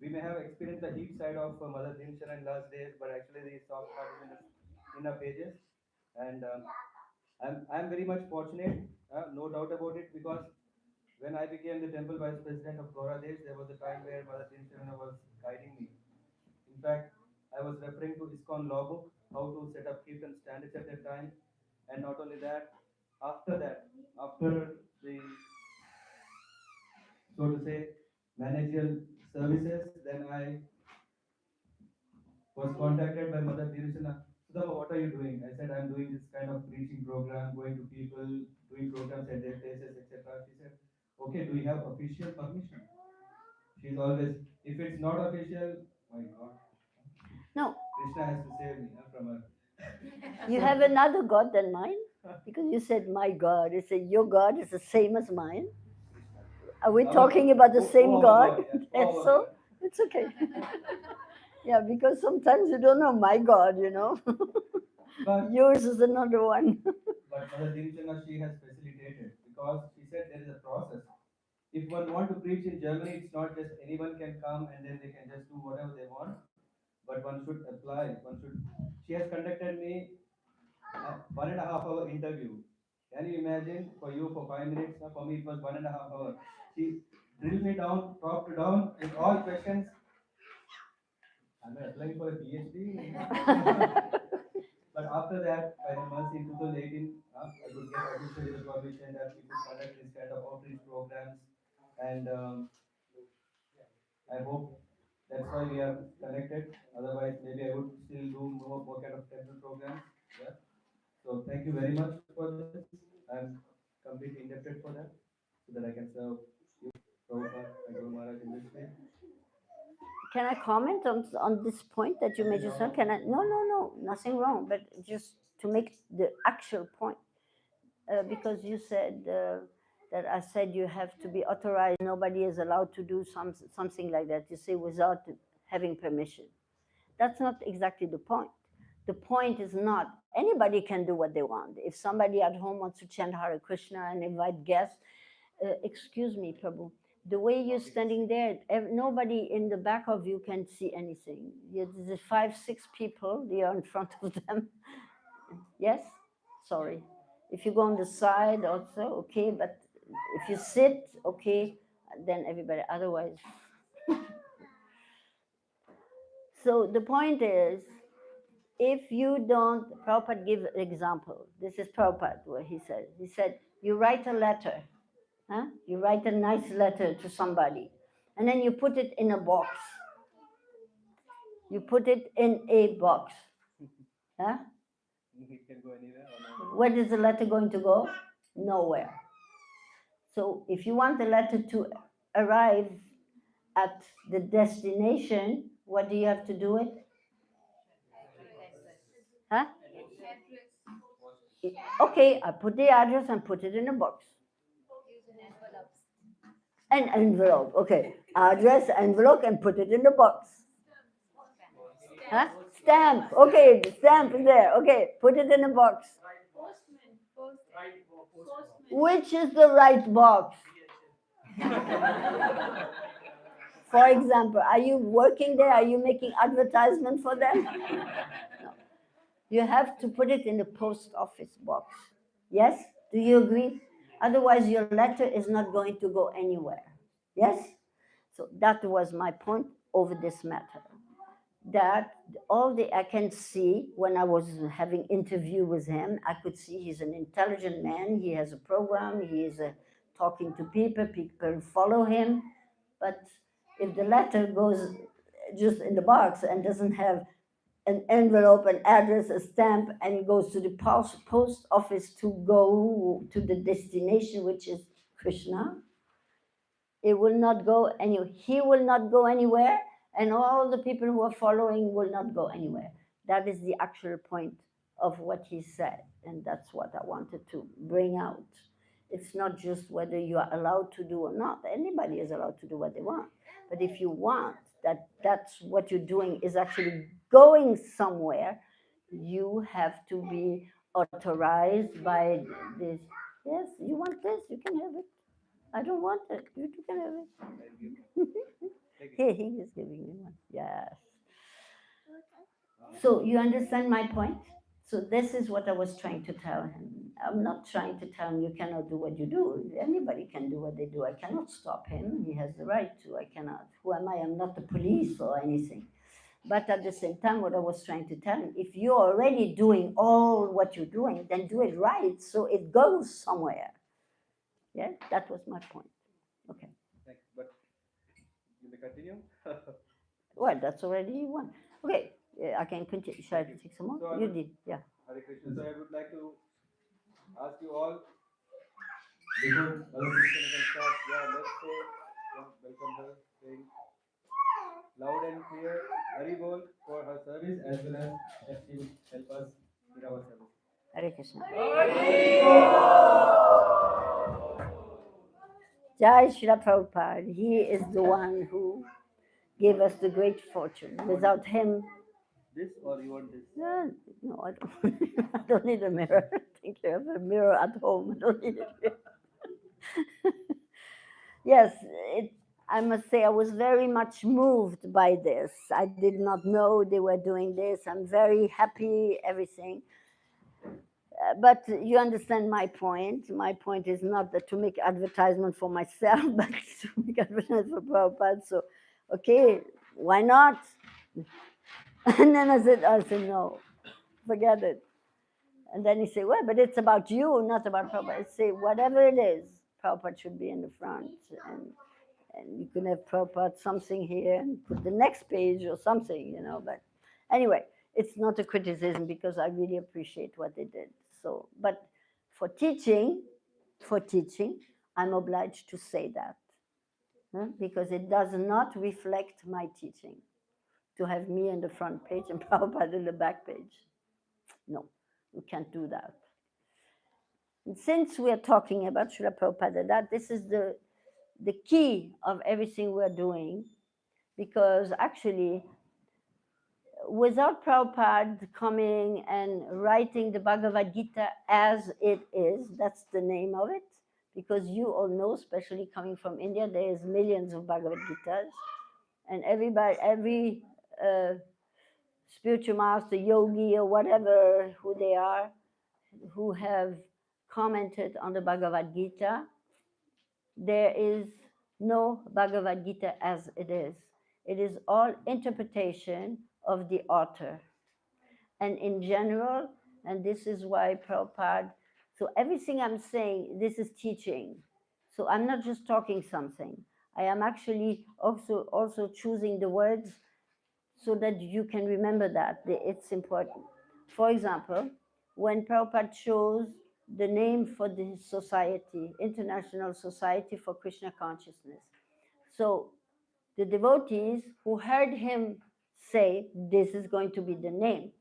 we may have experienced the heat side of Mother Dinshan in last days, but actually the soft part is in the pages. And I'm very much fortunate, no doubt about it, because when I became the temple vice president of Gora Desh, there was a time where Mother Dinshan was guiding me. In fact, I was referring to ISKCON law book, how to set up kirtan standards at that time, and not only that, after that, after the so to say managerial services, then I was contacted by Mother Dirishana. Sudama, what are you doing? I said, I'm doing this kind of preaching program, going to people, doing programs at their places, etc. She said, okay, do you have official permission? She's always, if it's not official, my God, No, Krishna has to save me from her. you have another God than mine? Because you said my God. You said your God is the same as mine. Are we talking about the same Oh, our God? God, yeah. And Oh, our so God. it's okay. Yeah, because sometimes you don't know my God, But Yours is another one. but Mother Dirishana, she has facilitated because she said there is a process. If one want to preach in Germany, it's not just anyone can come and then they can just do whatever they want, but one should apply. One should. She has conducted me a 1.5 hour interview. Can you imagine? For you, for 5 minutes. For me, it was 1.5 hour. She drilled me down, top to down, with all questions. Am I applying for a PhD? But after that, by her mercy, in 2018, I could get officially the permission that we could conduct this kind of outreach programs, and I hope that's why we are connected. Otherwise, maybe I would still do more kind of temple programs. Yeah. So thank you very much for this. I'm completely indebted for that, so that I can serve you, Prabhupada, and Guru Maharaj in this way. Can I comment on this point that you made Nothing just wrong now? with Can it. I? No, no, no, nothing wrong. But just to make the actual point, because you said that I said you have to be authorized. Nobody is allowed to do something like that. You say without having permission. That's not exactly the point. The point is not anybody can do what they want. If somebody at home wants to chant Hare Krishna and invite guests, excuse me, Prabhu, the way you're standing there, nobody in the back of you can see anything. There's five, six people, you're in front of them. Yes? Sorry. If you go on the side also, okay, but if you sit, okay, then everybody, otherwise. So the point is, if you don't, Prabhupada give an example. This is Prabhupada, what he said. He said, you write a letter, huh? You write a nice letter to somebody, and then you put it in a box. You put it in a box. Huh? It can go anywhere or not. Where is the letter going to go? Nowhere. So if you want the letter to arrive at the destination, what do you have to do it? Huh? Okay, I put the address and put it in a box. An envelope. Okay. Address, envelope, and put it in the box. Huh? Stamp. Okay, the stamp is there. Okay, put it in a box. Which is the right box? For example, are you working there? Are you making advertisement for them? No. You have to put it in the post office box. Yes? Do you agree? Otherwise, your letter is not going to go anywhere. Yes? So that was my point over this matter. That all the I can see when I was having interview with him, I could see he's an intelligent man. He has a program. He is talking to people. People follow him. But if the letter goes just in the box and doesn't have an envelope, an address, a stamp, and goes to the post office to go to the destination, which is Krishna, it will not go anywhere. He will not go anywhere, and all the people who are following will not go anywhere. That is the actual point of what he said, and that's what I wanted to bring out. It's not just whether you are allowed to do or not. Anybody is allowed to do what they want. But if you want that's what you're doing is actually going somewhere, you have to be authorized by this. Yes, you want this, you can have it. I don't want it. You can have it. Take it. Here, he is giving me one. Yes. So you understand my point? So this is what I was trying to tell him. I'm not trying to tell him you cannot do what you do. Anybody can do what they do. I cannot stop him. He has the right to. I cannot. Who am I? I'm not the police or anything. But at the same time, what I was trying to tell him, if you're already doing all what you're doing, then do it right so it goes somewhere. Yeah, that was my point. Okay. Thanks. But you may continue. Well, that's already one. Okay, I can continue. Shall I Thank you. take some more? So I You would, did, yeah. Hare Krishna. So I would like to ask you all before other people can start. Yeah, let's say, yeah, welcome her, saying loud and clear, Hari Bol for her service as well as that she will help us in our service. Hare Krishna. Jai Srila Prabhupada, he is the one who gave us the great fortune. Without him, This or you want this? no, I don't, I don't need a mirror. I think you have a mirror at home. I don't need it. Yes, I must say I was very much moved by this. I did not know they were doing this. I'm very happy, everything. But you understand my point. My point is not that to make advertisement for myself, but to make advertisement for Prabhupada. So, okay, why not? And then I said, no, forget it. And then he said, well, but it's about you, not about Prabhupada. I say, whatever it is, Prabhupada should be in the front. And you can have Prabhupada something here and put the next page or something, But anyway, it's not a criticism because I really appreciate what they did. So, but for teaching, I'm obliged to say that because it does not reflect my teaching to have me in the front page and Prabhupada in the back page. No, you can't do that. And since we are talking about Srila Prabhupada, that this is the key of everything we're doing, because actually, without Prabhupada coming and writing the Bhagavad Gita as it is, that's the name of it, because you all know, especially coming from India, there's millions of Bhagavad Gitas, and every spiritual master, yogi, or whatever, who they are, who have commented on the Bhagavad Gita, there is no Bhagavad Gita as it is. It is all interpretation of the author. And in general, and this is why Prabhupada, so everything I'm saying, this is teaching. So I'm not just talking something. I am actually also choosing the words so that you can remember that. It's important. For example, when Prabhupada chose the name for the society, International Society for Krishna Consciousness. So the devotees who heard him say, this is going to be the name,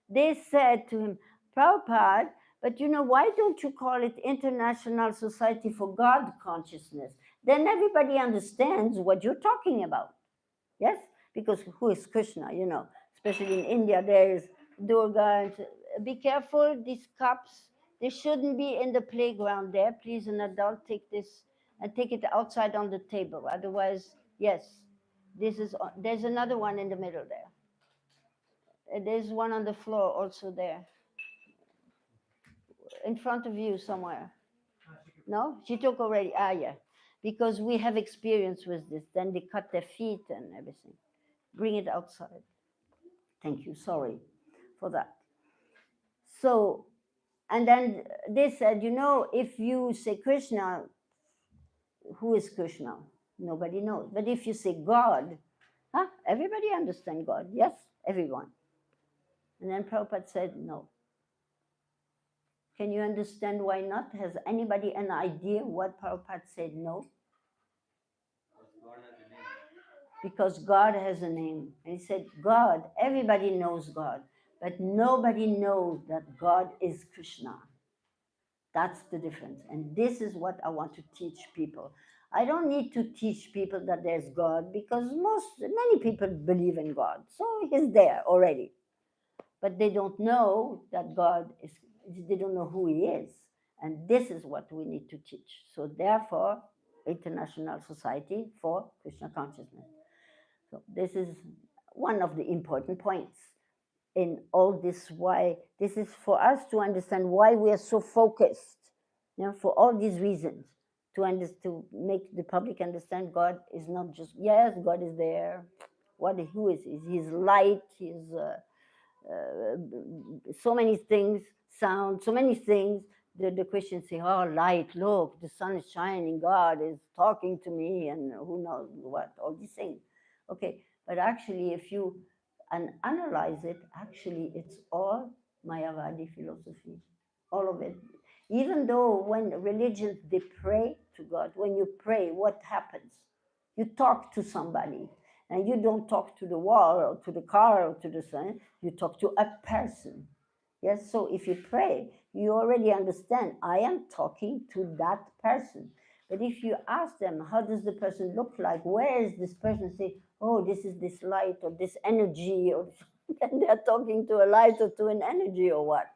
they said to him, Prabhupada, but why don't you call it International Society for God Consciousness? Then everybody understands what you're talking about. Yes? Because who is Krishna, Especially in India, there is Durga. And be careful, these cups, they shouldn't be in the playground there. Please, an adult, take this and take it outside on the table. Otherwise, yes, there's another one in the middle there. There's one on the floor also there. In front of you somewhere. No? She took already. Yeah. Because we have experience with this. Then they cut their feet and everything. Bring it outside. Thank you. Sorry for that. So, and then they said, if you say Krishna, who is Krishna? Nobody knows. But if you say God, everybody understands God. Yes, everyone. And then Prabhupada said, no. Can you understand why not? Has anybody an idea what Prabhupada said no? Because God has a name. And he said, God, everybody knows God, but nobody knows that God is Krishna. That's the difference. And this is what I want to teach people. I don't need to teach people that there's God because many people believe in God. So he's there already. But they don't know that God is, they don't know who he is. And this is what we need to teach. So therefore, International Society for Krishna Consciousness. this is one of the important points in all this. Why this is for us to understand why we are so focused, for all these reasons, to make the public understand God is not just, yes, God is there. Who is he? He's light. He's so many things, sound, so many things. The Christians say, oh, light, look, the sun is shining, God is talking to me, and who knows what, all these things. Okay, but actually, if you analyze it, actually, it's all Mayavadi philosophy, all of it. Even though when religions, they pray to God, when you pray, what happens? You talk to somebody, and you don't talk to the wall or to the car or to the sun, you talk to a person. Yes, so if you pray, you already understand, I am talking to that person. But if you ask them, how does the person look like? Where is this person? Say, oh, this is this light or this energy, or then they're talking to a light or to an energy or what?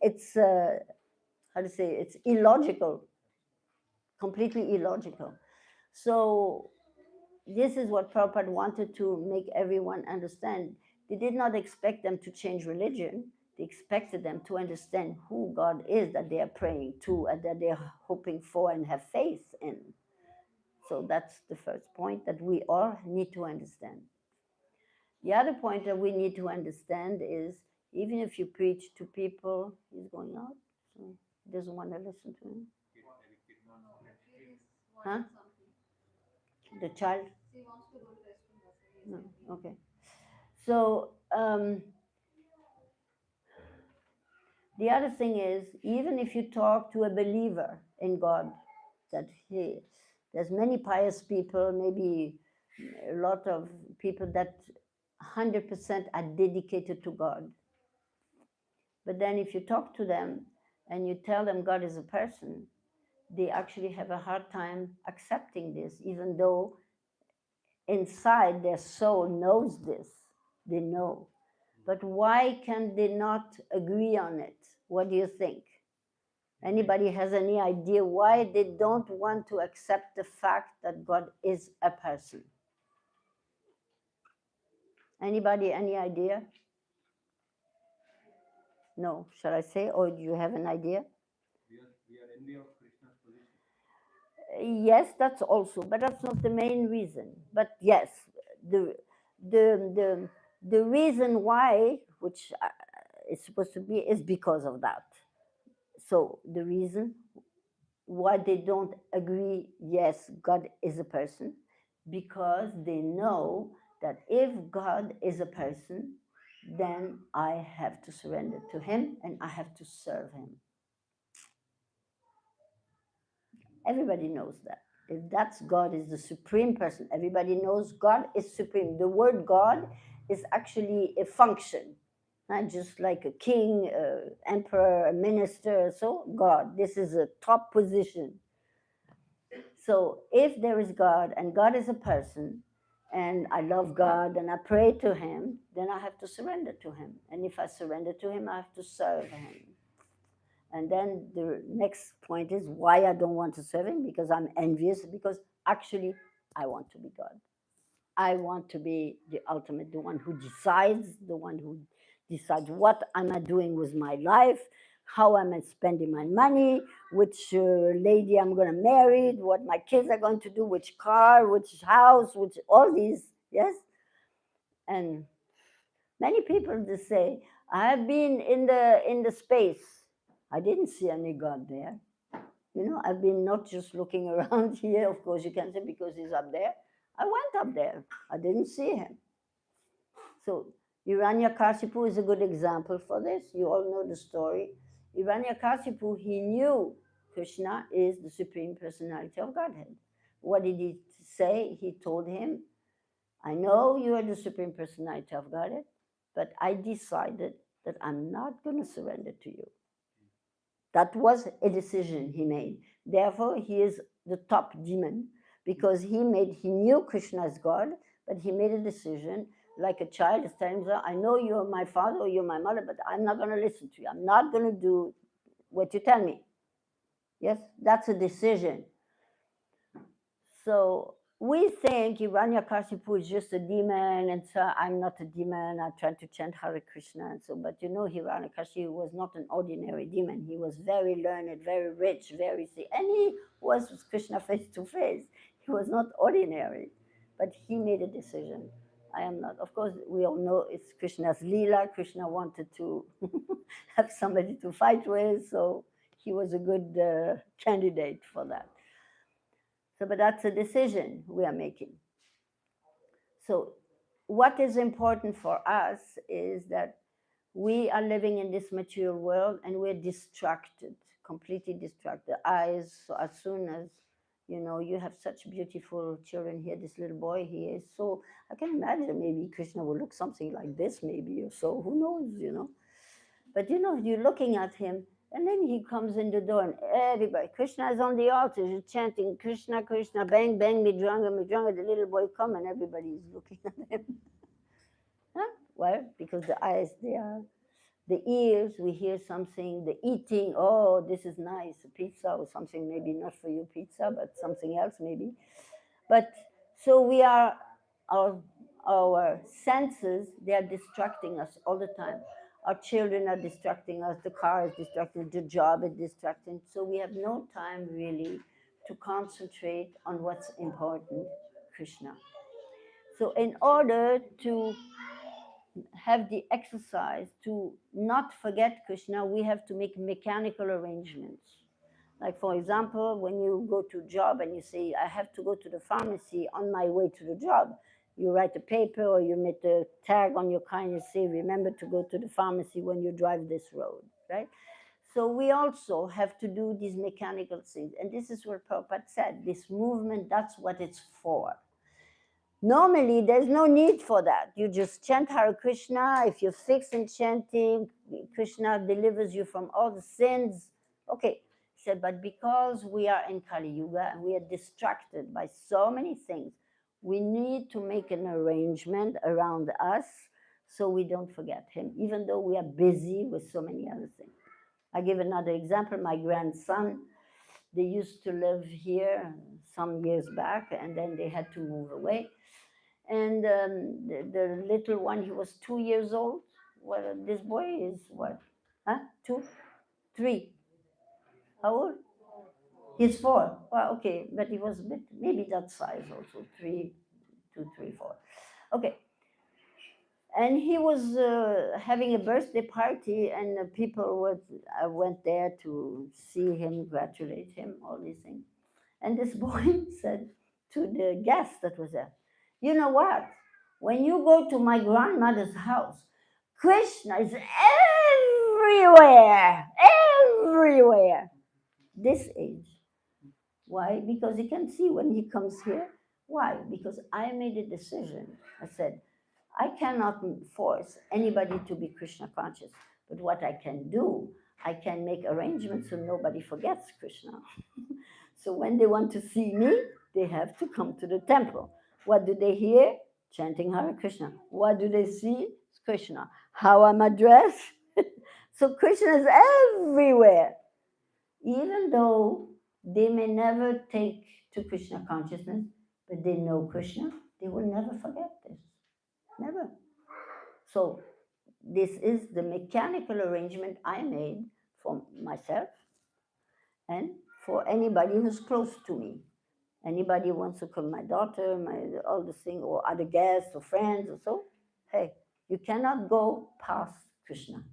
It's how to say, it's illogical, completely illogical. So this is what Prabhupada wanted to make everyone understand. They did not expect them to change religion. They expected them to understand who God is that they are praying to and that they are hoping for and have faith in. So that's the first point that we all need to understand. The other point that we need to understand is, even if you preach to people, he's going out, so he doesn't want to listen to him. Huh? The child? She wants to go to restroom. No. Okay. So the other thing is, even if you talk to a believer in God, that there's many pious people, maybe a lot of people that 100% are dedicated to God. But then if you talk to them and you tell them God is a person, they actually have a hard time accepting this, even though inside their soul knows this. They know. But why can they not agree on it? What do you think? Anybody has any idea why they don't want to accept the fact that God is a person? Anybody, any idea? No, shall I say, or do you have an idea? We are envy of Krishna's position. Yes, that's also, but that's not the main reason. But yes, the the reason why, which is supposed to be, is because of that. So the reason why they don't agree, yes, God is a person, because they know that if God is a person, then I have to surrender to him and I have to serve him. Everybody knows that. If that's God is the supreme person, everybody knows God is supreme. The word God is actually a function, not just like a king, emperor, a minister. So God, this is a top position. So if there is God and God is a person, and I love God and I pray to him, then I have to surrender to him. And if I surrender to him, I have to serve him. And then the next point is why I don't want to serve him, because I'm envious, because actually I want to be God. I want to be the ultimate, the one who decides, what am I doing with my life, how am I spending my money, which lady I'm going to marry, what my kids are going to do, which car, which house, which all these, yes? And many people just say, I've been in the space. I didn't see any God there. I've been not just looking around here. Of course, you can say because he's up there. I went up there. I didn't see him. So Hiranyakashipu is a good example for this. You all know the story. Hiranyakashipu, he knew Krishna is the Supreme Personality of Godhead. What did he say? He told him, I know you are the Supreme Personality of Godhead, but I decided that I'm not going to surrender to you. That was a decision he made. Therefore, he is the top demon, because he knew Krishna as God, but he made a decision like a child is telling himself, I know you're my father or you're my mother, but I'm not going to listen to you. I'm not going to do what you tell me. Yes, that's a decision. So we think Hiranyakashipu is just a demon, and so I'm not a demon. I try to chant Hare Krishna, and so. But Hiranyakashipu was not an ordinary demon. He was very learned, very rich, very and he was with Krishna face to face. He was not ordinary, but he made a decision. I am not. Of course, we all know it's Krishna's Leela. Krishna wanted to have somebody to fight with, so he was a good candidate for that. So, but that's a decision we are making. So, what is important for us is that we are living in this material world and we're distracted, completely distracted. Eyes, so as soon as you have such beautiful children here, this little boy here is so, I can imagine maybe Krishna will look something like this, maybe, or so, who knows. But you're looking at him, and then he comes in the door, and everybody, Krishna is on the altar, he's chanting Krishna, Krishna, bang, bang, midranga, midranga. The little boy come, and everybody is looking at him. Huh? Well, because the eyes, they are, the ears, we hear something, the eating, oh, this is nice, a pizza or something, maybe not for you pizza, but something else maybe. But so we are, our senses, they are distracting us all the time. Our children are distracting us, the car is distracting, the job is distracting. So we have no time really to concentrate on what's important, Krishna. So in order to have the exercise to not forget Krishna, we have to make mechanical arrangements. Like, for example, when you go to a job and you say, I have to go to the pharmacy on my way to the job, you write a paper or you make a tag on your car and you say, remember to go to the pharmacy when you drive this road, right? So we also have to do these mechanical things. And this is what Prabhupada said, this movement, that's what it's for. Normally, there's no need for that. You just chant Hare Krishna. If you're fixed in chanting, Krishna delivers you from all the sins. Okay, he said, but because we are in Kali Yuga and we are distracted by so many things, we need to make an arrangement around us so we don't forget him, even though we are busy with so many other things. I give another example. My grandson, they used to live here some years back, and then they had to move away. And the little one, he was 2 years old. Well, this boy is what? Huh? 2? 3? How old? He's 4. Well, okay, but he was a bit, maybe that size also. 3, 2, 3, 4. Okay. And he was having a birthday party, and people went there to see him, congratulate him, all these things. And this boy said to the guest that was there, you know what? When you go to my grandmother's house, Krishna is everywhere, everywhere. This age. Why? Because he can see when he comes here. Why? Because I made a decision. I said, I cannot force anybody to be Krishna conscious, but what I can do, I can make arrangements so nobody forgets Krishna. So when they want to see me, they have to come to the temple. What do they hear? Chanting Hare Krishna. What do they see? It's Krishna. How am I dressed? So Krishna is everywhere. Even though they may never take to Krishna consciousness, but they know Krishna, they will never forget this. Never. So this is the mechanical arrangement I made for myself and for anybody who's close to me. Anybody who wants to call my daughter, all the thing, or other guests or friends or so, hey, you cannot go past Krishna.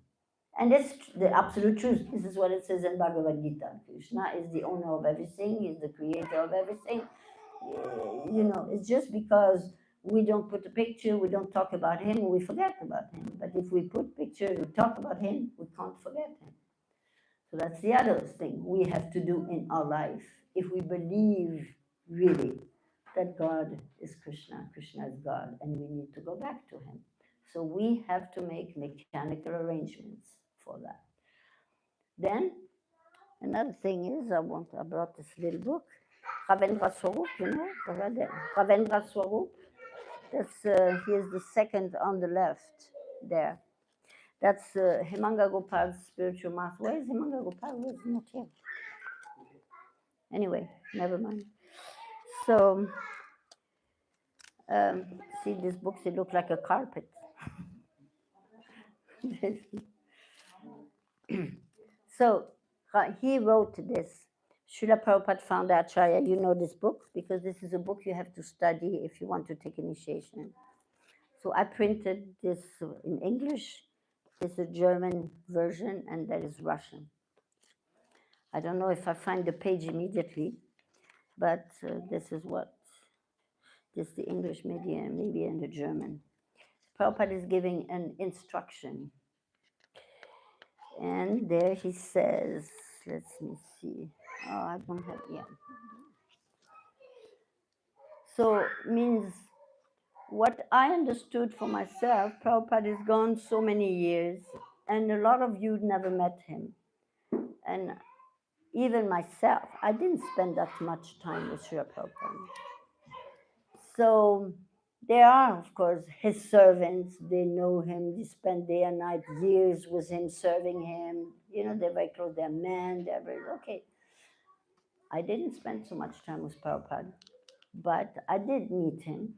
And that's the absolute truth. This is what it says in Bhagavad Gita. Krishna is the owner of everything, he's the creator of everything. It's just because we don't put a picture, we don't talk about him, we forget about him. But if we put pictures, we talk about him, we can't forget him. So that's the other thing we have to do in our life. If we believe really that God is Krishna, Krishna is God, and we need to go back to him. So we have to make mechanical arrangements for that. Then, another thing is, I brought this little book, Ravendra Swarup, Ravendra Swarup. That's, here's the second on the left there. That's Hemanga Gopal's spiritual master. Where is Hemanga Gopal? He's not here. Anyway, never mind. So See, these books, they look like a carpet. So he wrote this. Srila Prabhupada found Acharya. You know this book because this is a book you have to study if you want to take initiation. So I printed this in English. There's a German version and there is Russian. I don't know if I find the page immediately, but this is the English maybe and the German. Prabhupada is giving an instruction. And there he says, let me see. Oh, I don't have, yeah. So means what I understood for myself, Prabhupada is gone so many years, and a lot of you never met him. And even myself, I didn't spend that much time with Srila Prabhupada. So there are, of course, his servants. They know him. They spend day and night, years with him, serving him. You know, they're very close. They're men. They're very, okay. I didn't spend so much time with Prabhupada, but I did meet him.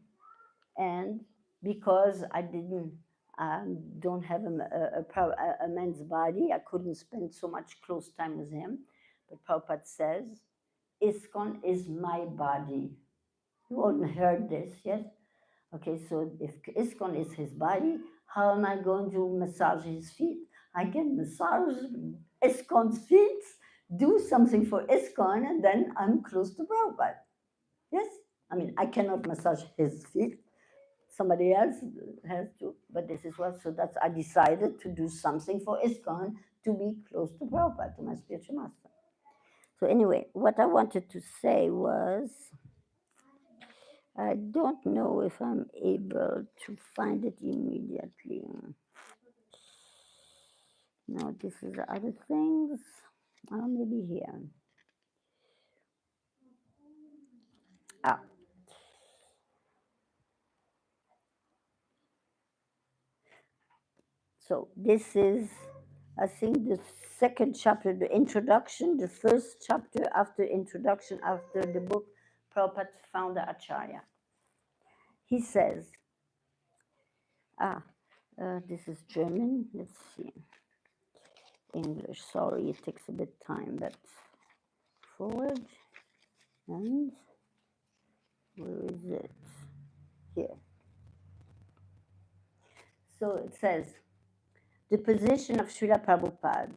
And because I don't have a man's body, I couldn't spend so much close time with him. But Prabhupada says, ISKCON is my body. You all heard this, yes? Okay, so if ISKCON is his body, how am I going to massage his feet? I can massage ISKCON's feet, do something for ISKCON, and then I'm close to Prabhupada. Yes? I mean, I cannot massage his feet. Somebody else has to, but this is what, so that's, I decided to do something for ISKCON to be close to Prabhupada, to my spiritual master. So anyway, what I wanted to say was, I don't know if I'm able to find it immediately. No, this is other things. Oh, maybe here. Ah. So this is, I think, the second chapter, the introduction, the first chapter after introduction, after the book Prabhupada found the Acharya. He says, this is German, let's see. English, sorry, it takes a bit time, but forward, and where is it? Here. So it says, the position of Srila Prabhupada,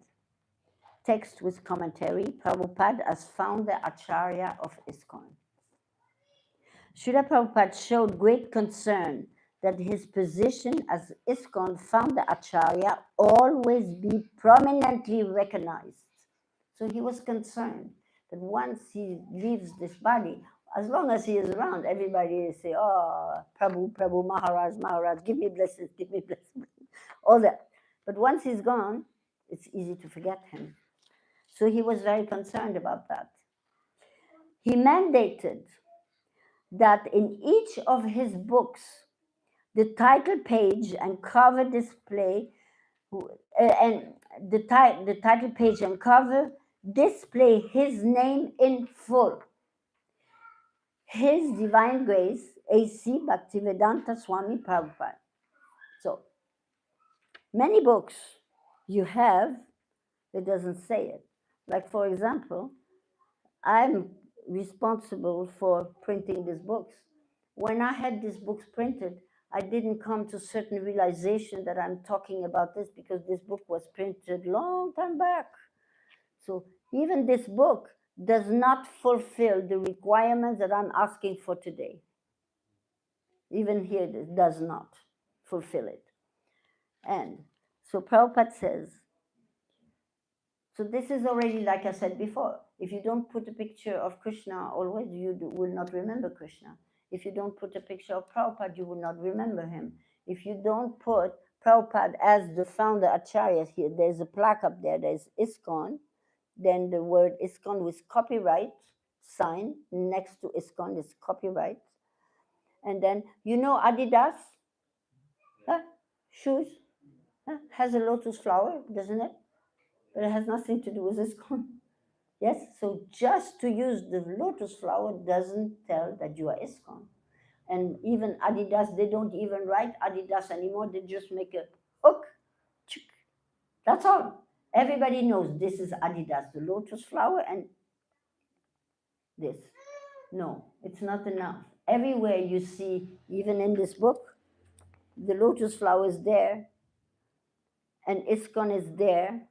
text with commentary, Prabhupada as founder Acharya of ISKCON. Srila Prabhupada showed great concern that his position as ISKCON founder Acharya always be prominently recognized. So he was concerned that once he leaves this body, as long as he is around, everybody will say, oh, Prabhu, Maharaj, give me blessings, all that. But once he's gone, it's easy to forget him. So he was very concerned about that. He mandated that in each of his books, the title page and cover display, and the title page and cover display his name in full. His Divine Grace, A.C. Bhaktivedanta Swami Prabhupada. So, many books you have, it doesn't say it. Like, for example, I'm responsible for printing these books. When I had these books printed, I didn't come to certain realization that I'm talking about this because this book was printed long time back. So even this book does not fulfill the requirements that I'm asking for today. Even here, it does not fulfill it. And so Prabhupada says, so this is already, like I said before, if you don't put a picture of Krishna always, you will not remember Krishna. If you don't put a picture of Prabhupada, you will not remember him. If you don't put Prabhupada as the founder Acharya here, there's a plaque up there, there's ISKCON, then the word ISKCON with copyright sign next to ISKCON is copyright. And then, you know Adidas? Shoes? Has a lotus flower, doesn't it? But it has nothing to do with ISKCON. Yes, so just to use the lotus flower doesn't tell that you are ISKCON. And even Adidas, they don't even write Adidas anymore. They just make a hook. Chick. That's all. Everybody knows this is Adidas, the lotus flower, and this. No, it's not enough. Everywhere you see, even in this book, the lotus flower is there, and ISKCON is there,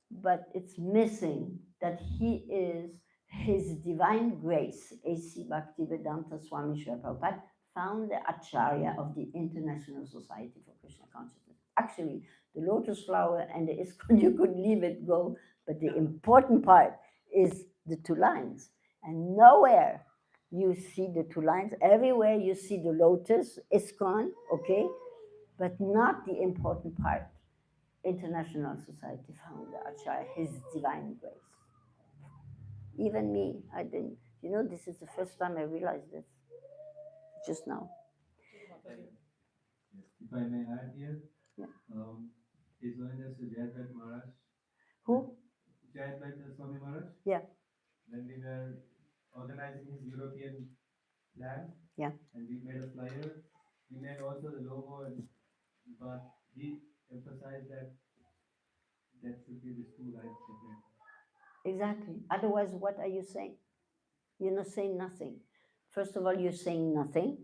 but it's missing that he is His Divine Grace, A.C. Bhaktivedanta Swami Srila Prabhupada, founder Acharya of the International Society for Krishna Consciousness. Actually, the lotus flower and the ISKCON, you could leave it go, but the important part is the two lines. And nowhere you see the two lines. Everywhere you see the lotus, ISKCON, okay, but not the important part. International Society founder, Acharya, His Divine Grace. Even me, I didn't. You know, this is the first time I realized this. Just now. If I may add here, Yeah. His Holiness Jayadvaita Maharaj. Who? Jayadvaita Swami Maharaj. Yeah. When we were organizing his European land, Yeah. and we made a flyer, we made also the logo, but he emphasized that should be these two lines different. Exactly. Otherwise, what are you saying? You're not saying nothing. First of all, you're saying nothing.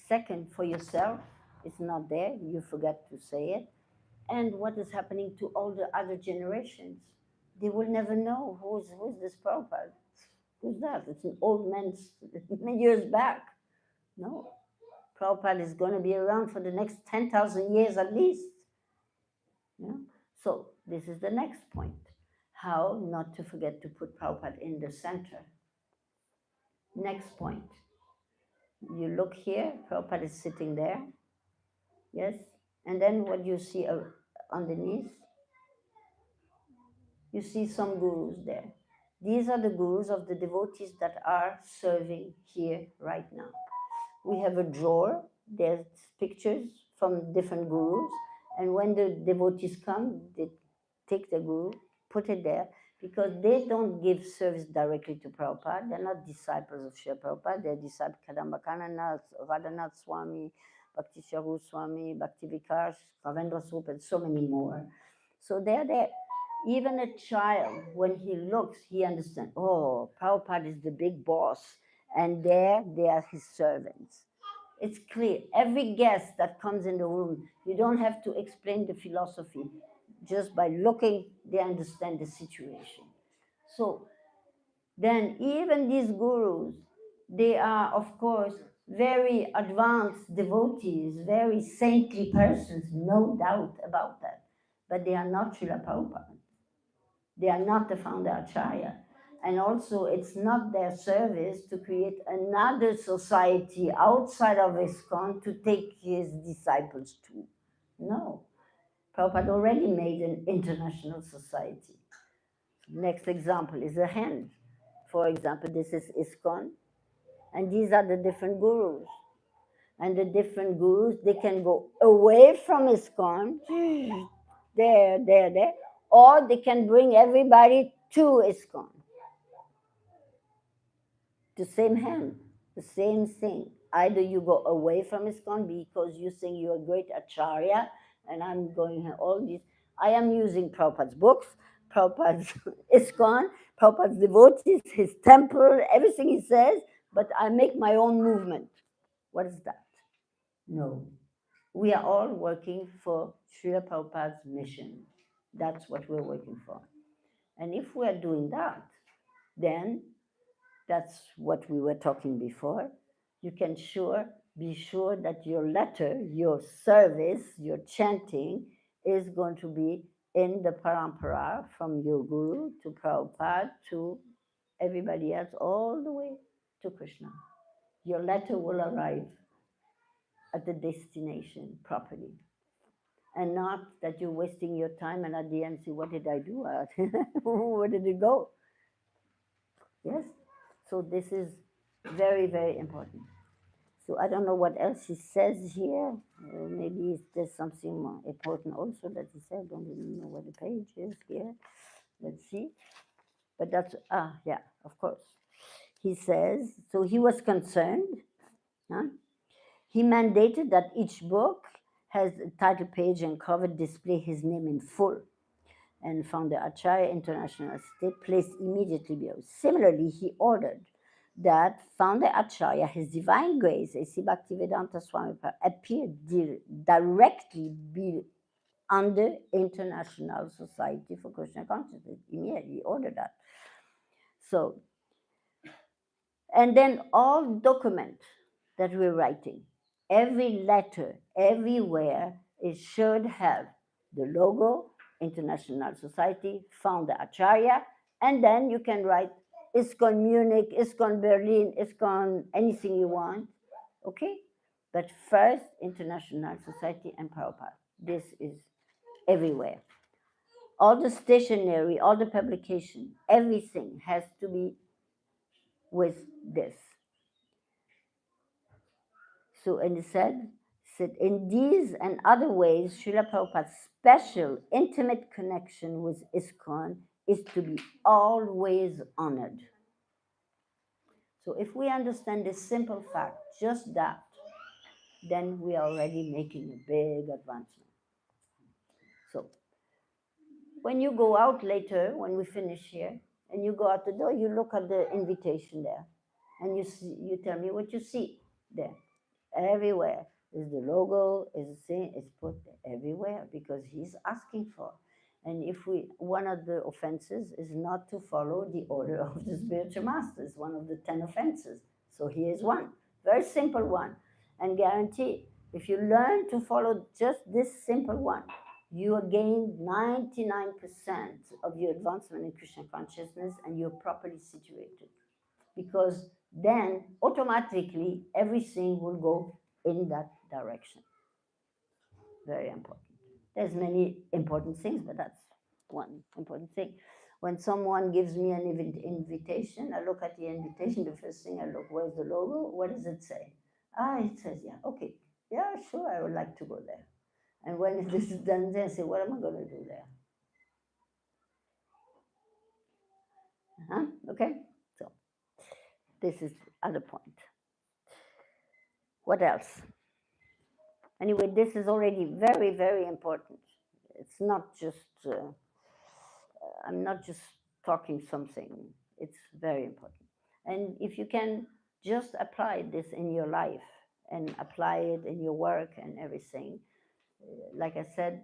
Second, for yourself, it's not there. You forgot to say it. And what is happening to all the other generations? They will never know who's this Prabhupada. Who's that? It's an old man many years back. No. Prabhupada is going to be around for the next 10,000 years at least. Yeah? So this is the next point. How not to forget to put Prabhupada in the center. Next point. You look here, Prabhupada is sitting there. Yes? And then what you see underneath? You see some gurus there. These are the gurus of the devotees that are serving here right now. We have a drawer, there's pictures from different gurus, and when the devotees come, they take the guru, put it there, because they don't give service directly to Prabhupada. They're not disciples of Srila Prabhupada. They're disciples of Kadamba Kananath, Radhanath Swami, Bhakti Charu Swami, Bhakti Vikas, Ravendra Swarup, and so many more. So they're there. Even a child, when he looks, he understands, oh, Prabhupada is the big boss, and there they are his servants. It's clear. Every guest that comes in the room, you don't have to explain the philosophy. Just by looking, they understand the situation. So then even these gurus, they are, of course, very advanced devotees, very saintly persons, no doubt about that. But they are not Srila Prabhupada. They are not the founder Acharya. And also, it's not their service to create another society outside of ISKCON to take his disciples to. No. Prabhupada already made an international society. Next example is a hand. For example, this is ISKCON, and these are the different gurus. And the different gurus, they can go away from ISKCON, there, or they can bring everybody to ISKCON. The same hand, the same thing. Either you go away from ISKCON because you think you're a great Acharya, and I'm going all these. I am using Prabhupada's books, Prabhupada's ISKCON, Prabhupada's devotees, his temple, everything he says, but I make my own movement. What is that? No. We are all working for Srila Prabhupada's mission. That's what we're working for. And if we're doing that, then that's what we were talking before. You can be sure that your letter, your service, your chanting is going to be in the parampara from your guru to Prabhupada to everybody else, all the way to Krishna. Your letter will arrive at the destination properly. And not that you're wasting your time and at the end say, what did I do? Where did it go? Yes? So this is very, very important. So I don't know what else he says here. Maybe there's something more important also that he said. I don't even know where the page is here. Let's see. But that's, yeah, of course. He says, so he was concerned Huh? He mandated that each book has a title page and cover display his name in full, and founder Acharya International State placed immediately below. Similarly, he ordered that founder Acharya, His Divine Grace, A.C. Bhaktivedanta Swami, appear directly under International Society for Krishna Consciousness. Immediately ordered that. So, and then all document that we're writing, every letter, everywhere, it should have the logo, International Society, founder Acharya, and then you can write ISKCON Munich, ISKCON Berlin, ISKCON anything you want, okay? But first, International Society and Prabhupada. This is everywhere. All the stationery, all the publication, everything has to be with this. So, and it said, in these and other ways, Srila Prabhupada's special, intimate connection with ISKCON is to be always honored. So, if we understand this simple fact, just that, then we are already making a big advancement. So, when you go out later, when we finish here, and you go out the door, you look at the invitation there, and you tell me what you see there. Everywhere is the logo, is the thing, it's put everywhere because he's asking for. And if one of the offenses is not to follow the order of the spiritual masters, one of the 10 offenses. So here's one, very simple one, and guarantee if you learn to follow just this simple one, you gain 99% of your advancement in Krishna consciousness and you're properly situated. Because then automatically everything will go in that direction. Very important. There's many important things, but that's one important thing. When someone gives me an invitation, I look at the invitation. The first thing I look, where's the logo? What does it say? It says, yeah, okay, yeah, sure, I would like to go there. And when this is done, then I say, what am I going to do there? Okay, so this is the other point. What else? Anyway, this is already very, very important. It's not just, I'm not just talking something, it's very important. And if you can just apply this in your life and apply it in your work and everything, like I said,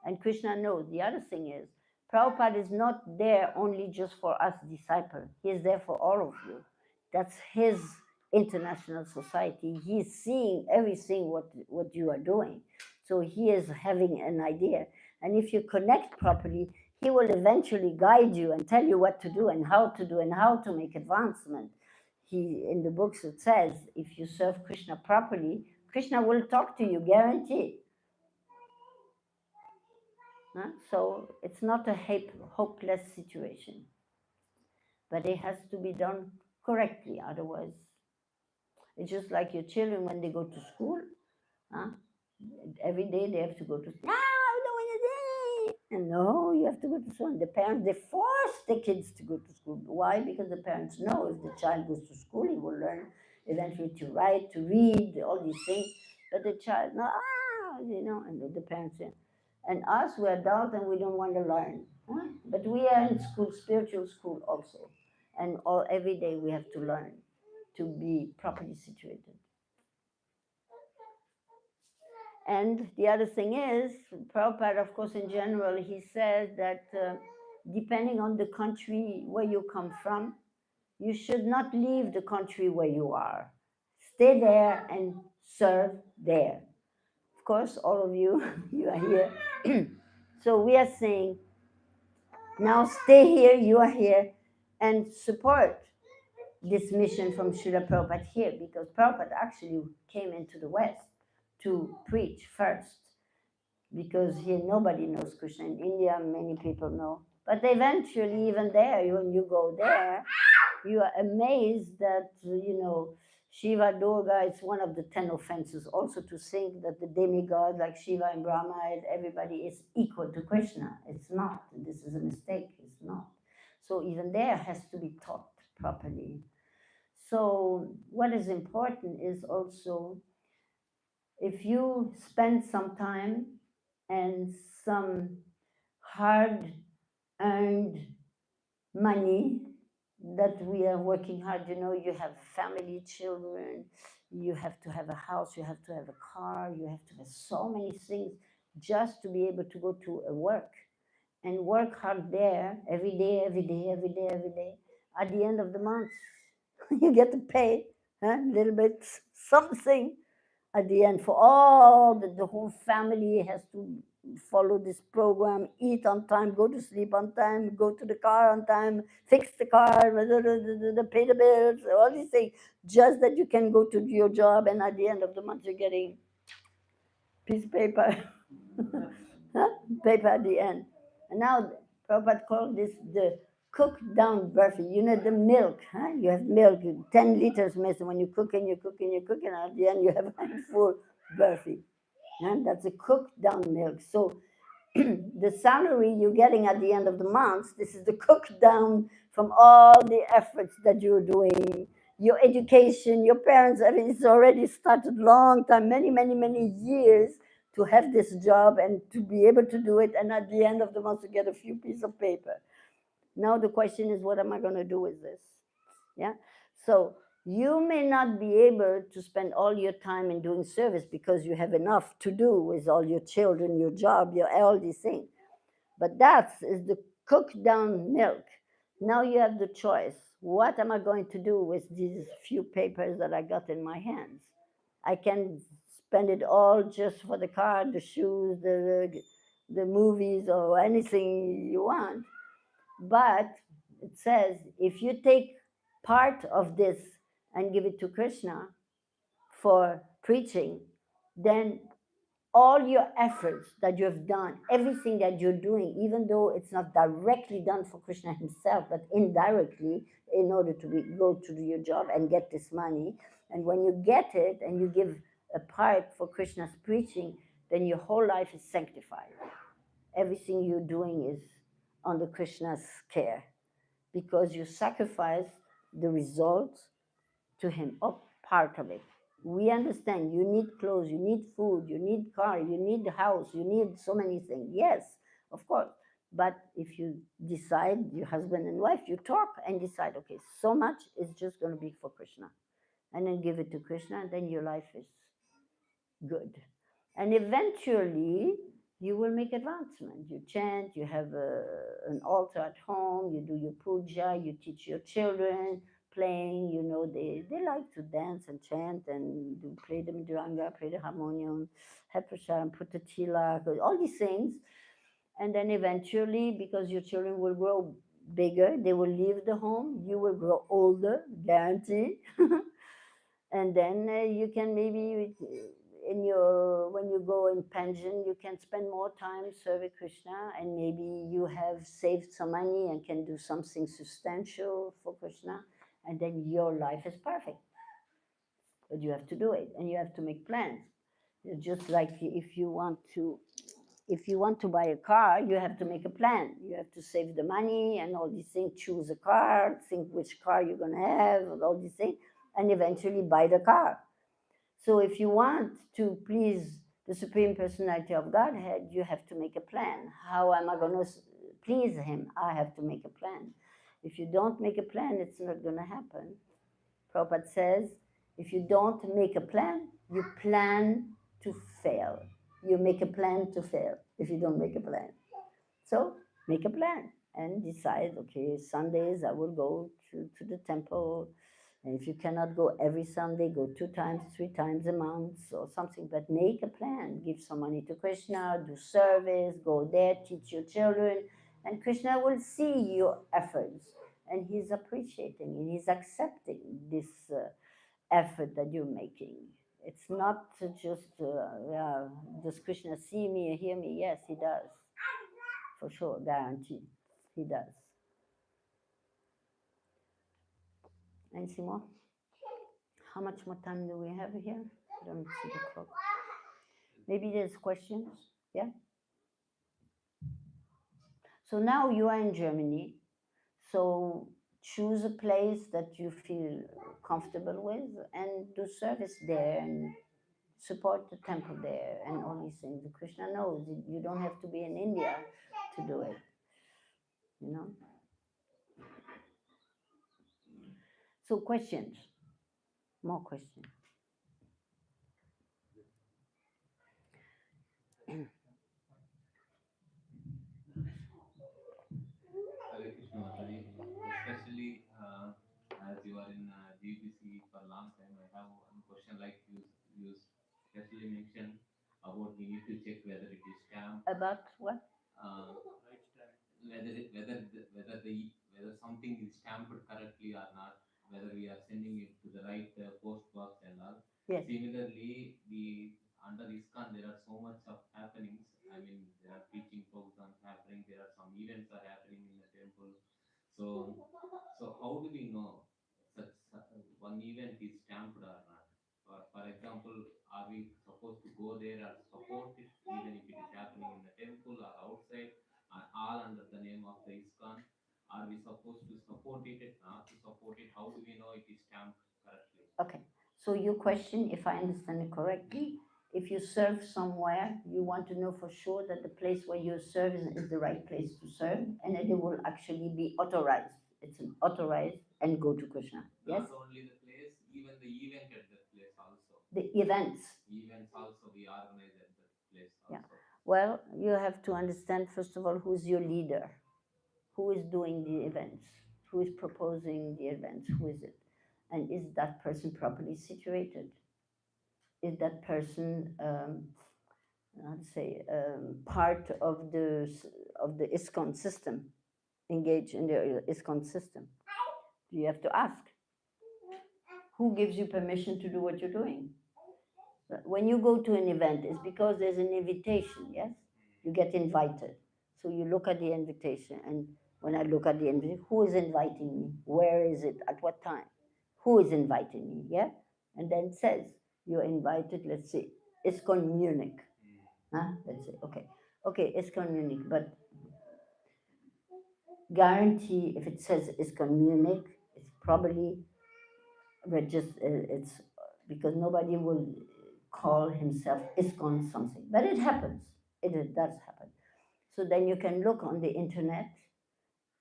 and Krishna knows. The other thing is, Prabhupada is not there only just for us disciples. He is there for all of you. That's his international society. He is seeing everything what you are doing. So he is having an idea. And if you connect properly, he will eventually guide you and tell you what to do and how to do and how to make advancement. In the books it says, if you serve Krishna properly, Krishna will talk to you, guaranteed. So it's not a hopeless situation. But it has to be done correctly. Otherwise, it's just like your children when they go to school. Every day they have to go to school. No, I don't want to. And no, you have to go to school. And the parents, they force the kids to go to school. Why? Because the parents know if the child goes to school, he will learn eventually to write, to read, all these things. But the child, no, and the parents say, and us, we're adults and we don't want to learn. But we are in school, spiritual school also. And every day we have to learn to be properly situated. And the other thing is, Prabhupada, of course, in general, he says that depending on the country where you come from, you should not leave the country where you are. Stay there and serve there. Of course, all of you, you are here. So we are saying, now stay here, you are here, and support this mission from Srila Prabhupada here, because Prabhupada actually came into the West to preach first, because here nobody knows Krishna. In India, many people know. But eventually, even there, when you go there, you are amazed that, Shiva, Durga, it's one of the 10 offenses also to think that the demigod like Shiva and Brahma and everybody is equal to Krishna. It's not. This is a mistake. It's not. So even there has to be taught properly. So, what is important is also if you spend some time and some hard earned money that we are working hard, you have family, children, you have to have a house, you have to have a car, you have to have so many things just to be able to go to a work and work hard there every day, every day, every day, every day. At the end of the month, you get to pay a little bit something at the end for all the whole family has to follow this program, eat on time, go to sleep on time, go to the car on time, fix the car, pay the bills, all these things, just that you can go to your job and at the end of the month you're getting piece of paper, paper at the end. And now Prabhupada called this the cooked down burfi. You know the milk, huh? You have milk, 10 liters milk. When you cook and you cook and you cook, and at the end you have a full burfi. And that's a cooked down milk. So the salary you're getting at the end of the month, this is the cooked down from all the efforts that you're doing, your education, your parents. I mean, it's already started long time, many, many, many years to have this job and to be able to do it. And at the end of the month, to get a few pieces of paper. Now the question is, what am I going to do with this? Yeah. So you may not be able to spend all your time in doing service because you have enough to do with all your children, your job, your all these things. But that is the cooked down milk. Now you have the choice. What am I going to do with these few papers that I got in my hands? I can spend it all just for the car, the shoes, the movies, or anything you want. But it says if you take part of this and give it to Krishna for preaching, then all your efforts that you have done, everything that you're doing, even though it's not directly done for Krishna himself, but indirectly in order to go to do your job and get this money. And when you get it and you give a part for Krishna's preaching, then your whole life is sanctified. Everything you're doing is under Krishna's care because you sacrifice the results to him, or part of it. We understand you need clothes, you need food, you need car, you need house, you need so many things. Yes, of course. But if you decide, your husband and wife, you talk and decide, okay, so much is just going to be for Krishna. And then give it to Krishna, and then your life is good. And eventually, you will make advancement. You chant, you have an altar at home, you do your puja, you teach your children playing, they like to dance and chant and play the mridanga, play the harmonium, have prasad, put the tilak, all these things. And then eventually, because your children will grow bigger, they will leave the home, you will grow older, guaranteed. And then you can maybe when you go in pension, you can spend more time serving Krishna, and maybe you have saved some money and can do something substantial for Krishna, and then your life is perfect. But you have to do it, and you have to make plans. It's just like if you want to buy a car, you have to make a plan. You have to save the money and all these things, choose a car, think which car you're going to have, and all these things, and eventually buy the car. So if you want to please the Supreme Personality of Godhead, you have to make a plan. How am I going to please him? I have to make a plan. If you don't make a plan, it's not going to happen. Prabhupada says, if you don't make a plan, you plan to fail. You make a plan to fail if you don't make a plan. So make a plan and decide, okay, Sundays I will go to the temple. And if you cannot go every Sunday, go 2 times, 3 times a month or something. But make a plan. Give some money to Krishna, do service, go there, teach your children. And Krishna will see your efforts. And he's appreciating and he's accepting this effort that you're making. It's not just, does Krishna see me or hear me? Yes, he does. For sure, guaranteed. He does. Anything more? How much more time do we have here? I don't see the clock. Maybe there's questions? Yeah? So now you are in Germany. So choose a place that you feel comfortable with and do service there and support the temple there and all these things. Krishna knows you don't have to be in India to do it, you know. So questions, more questions. Hare Krishna Mataji, especially as you are in GBC for a long time, I have one question like you especially mentioned about we need to check whether it is stamped, About what? Whether something is stamped correctly or not, whether we are sending it to the right post box and all. Yes. Similarly, we under ISKCON there are so much of happenings. I mean, there are preaching programs happening. There are some events are happening in the temple. So how do we know such one event is stamped or not? For example, are we supposed to go there or support it, even if it is happening in the temple or outside, all under the name of the ISKCON? Are we supposed to support it, not to support it? How do we know it is stamped correctly? Okay. So your question, if I understand it correctly, if you serve somewhere, you want to know for sure that the place where you serve is the right place to serve, and that it will actually be authorized. It's an authorized and go to Krishna. Yes. Not only the place, even the event at that place also. The events. Events also we organize at that place also. Yeah. Well, you have to understand first of all who's your leader, who is doing the events, who is proposing the events, who is it, and is that person properly situated? Is that person, I'd say, part of the ISKCON system, engaged in the ISKCON system? You have to ask, who gives you permission to do what you're doing? When you go to an event, it's because there's an invitation, yes? You get invited. So you look at the invitation, and when I look at the invitation, who is inviting me? Where is it? At what time? Who is inviting me? Yeah? And then it says, you're invited, let's say, ISKCON Munich. Huh? Let's say, okay. Okay, ISKCON Munich, but guarantee if it says ISKCON Munich, it's probably it's because nobody will call himself ISKCON something, but it happens. It does happen. So then you can look on the internet,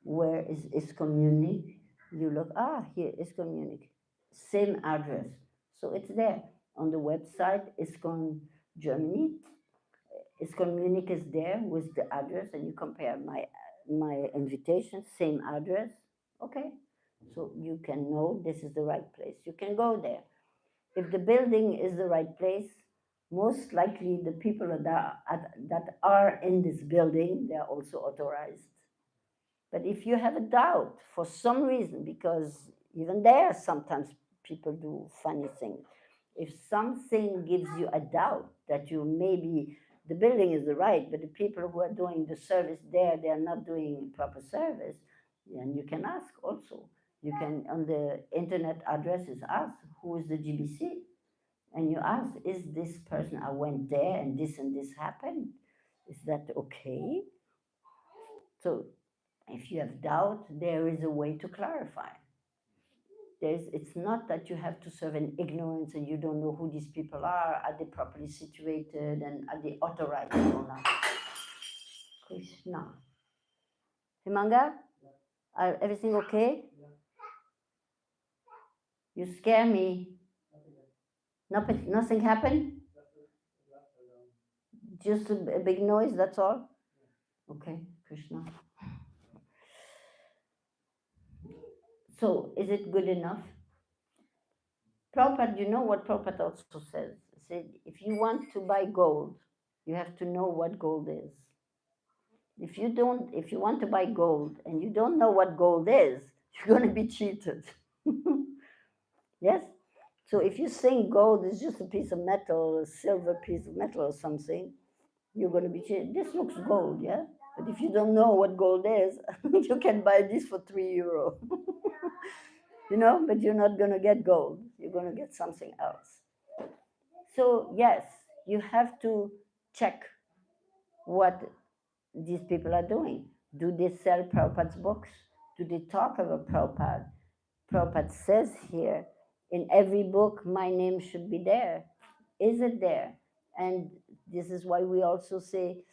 where is ISKCON Munich? You look, here, ISKCON Munich. Same address. So it's there on the website, ISKCON Germany. ISKCON Munich is there with the address, and you compare my invitation, same address. Okay. So you can know this is the right place. You can go there. If the building is the right place, most likely the people that are in this building, they are also authorized. But if you have a doubt for some reason, because even there sometimes people do funny things, if something gives you a doubt that you maybe the building is the right, but the people who are doing the service there, they are not doing proper service, then you can ask also. You can, on the internet addresses, ask who is the GBC, and you ask, is this person, I went there and this happened, is that okay? So if you have doubt, there is a way to clarify. It's not that you have to serve in ignorance and you don't know who these people are they properly situated, and are they authorized or not. Krishna. Himanga, everything okay? You scare me. Nothing happened? Just a big noise, that's all? Okay, Krishna. So, is it good enough? Prabhupada, you know what Prabhupada also says? He said, if you want to buy gold, you have to know what gold is. If you want to buy gold and you don't know what gold is, you're going to be cheated. Yes? So if you think gold is just a piece of metal, a silver piece of metal or something, you're going to be cheated. This looks gold, yeah? But if you don't know what gold is, you can buy this for €3. But you're not going to get gold. You're going to get something else. So yes, you have to check what these people are doing. Do they sell Prabhupada's books? do they talk about Prabhupada? Prabhupada says here, in every book, my name should be there. Is it there? And this is why we also say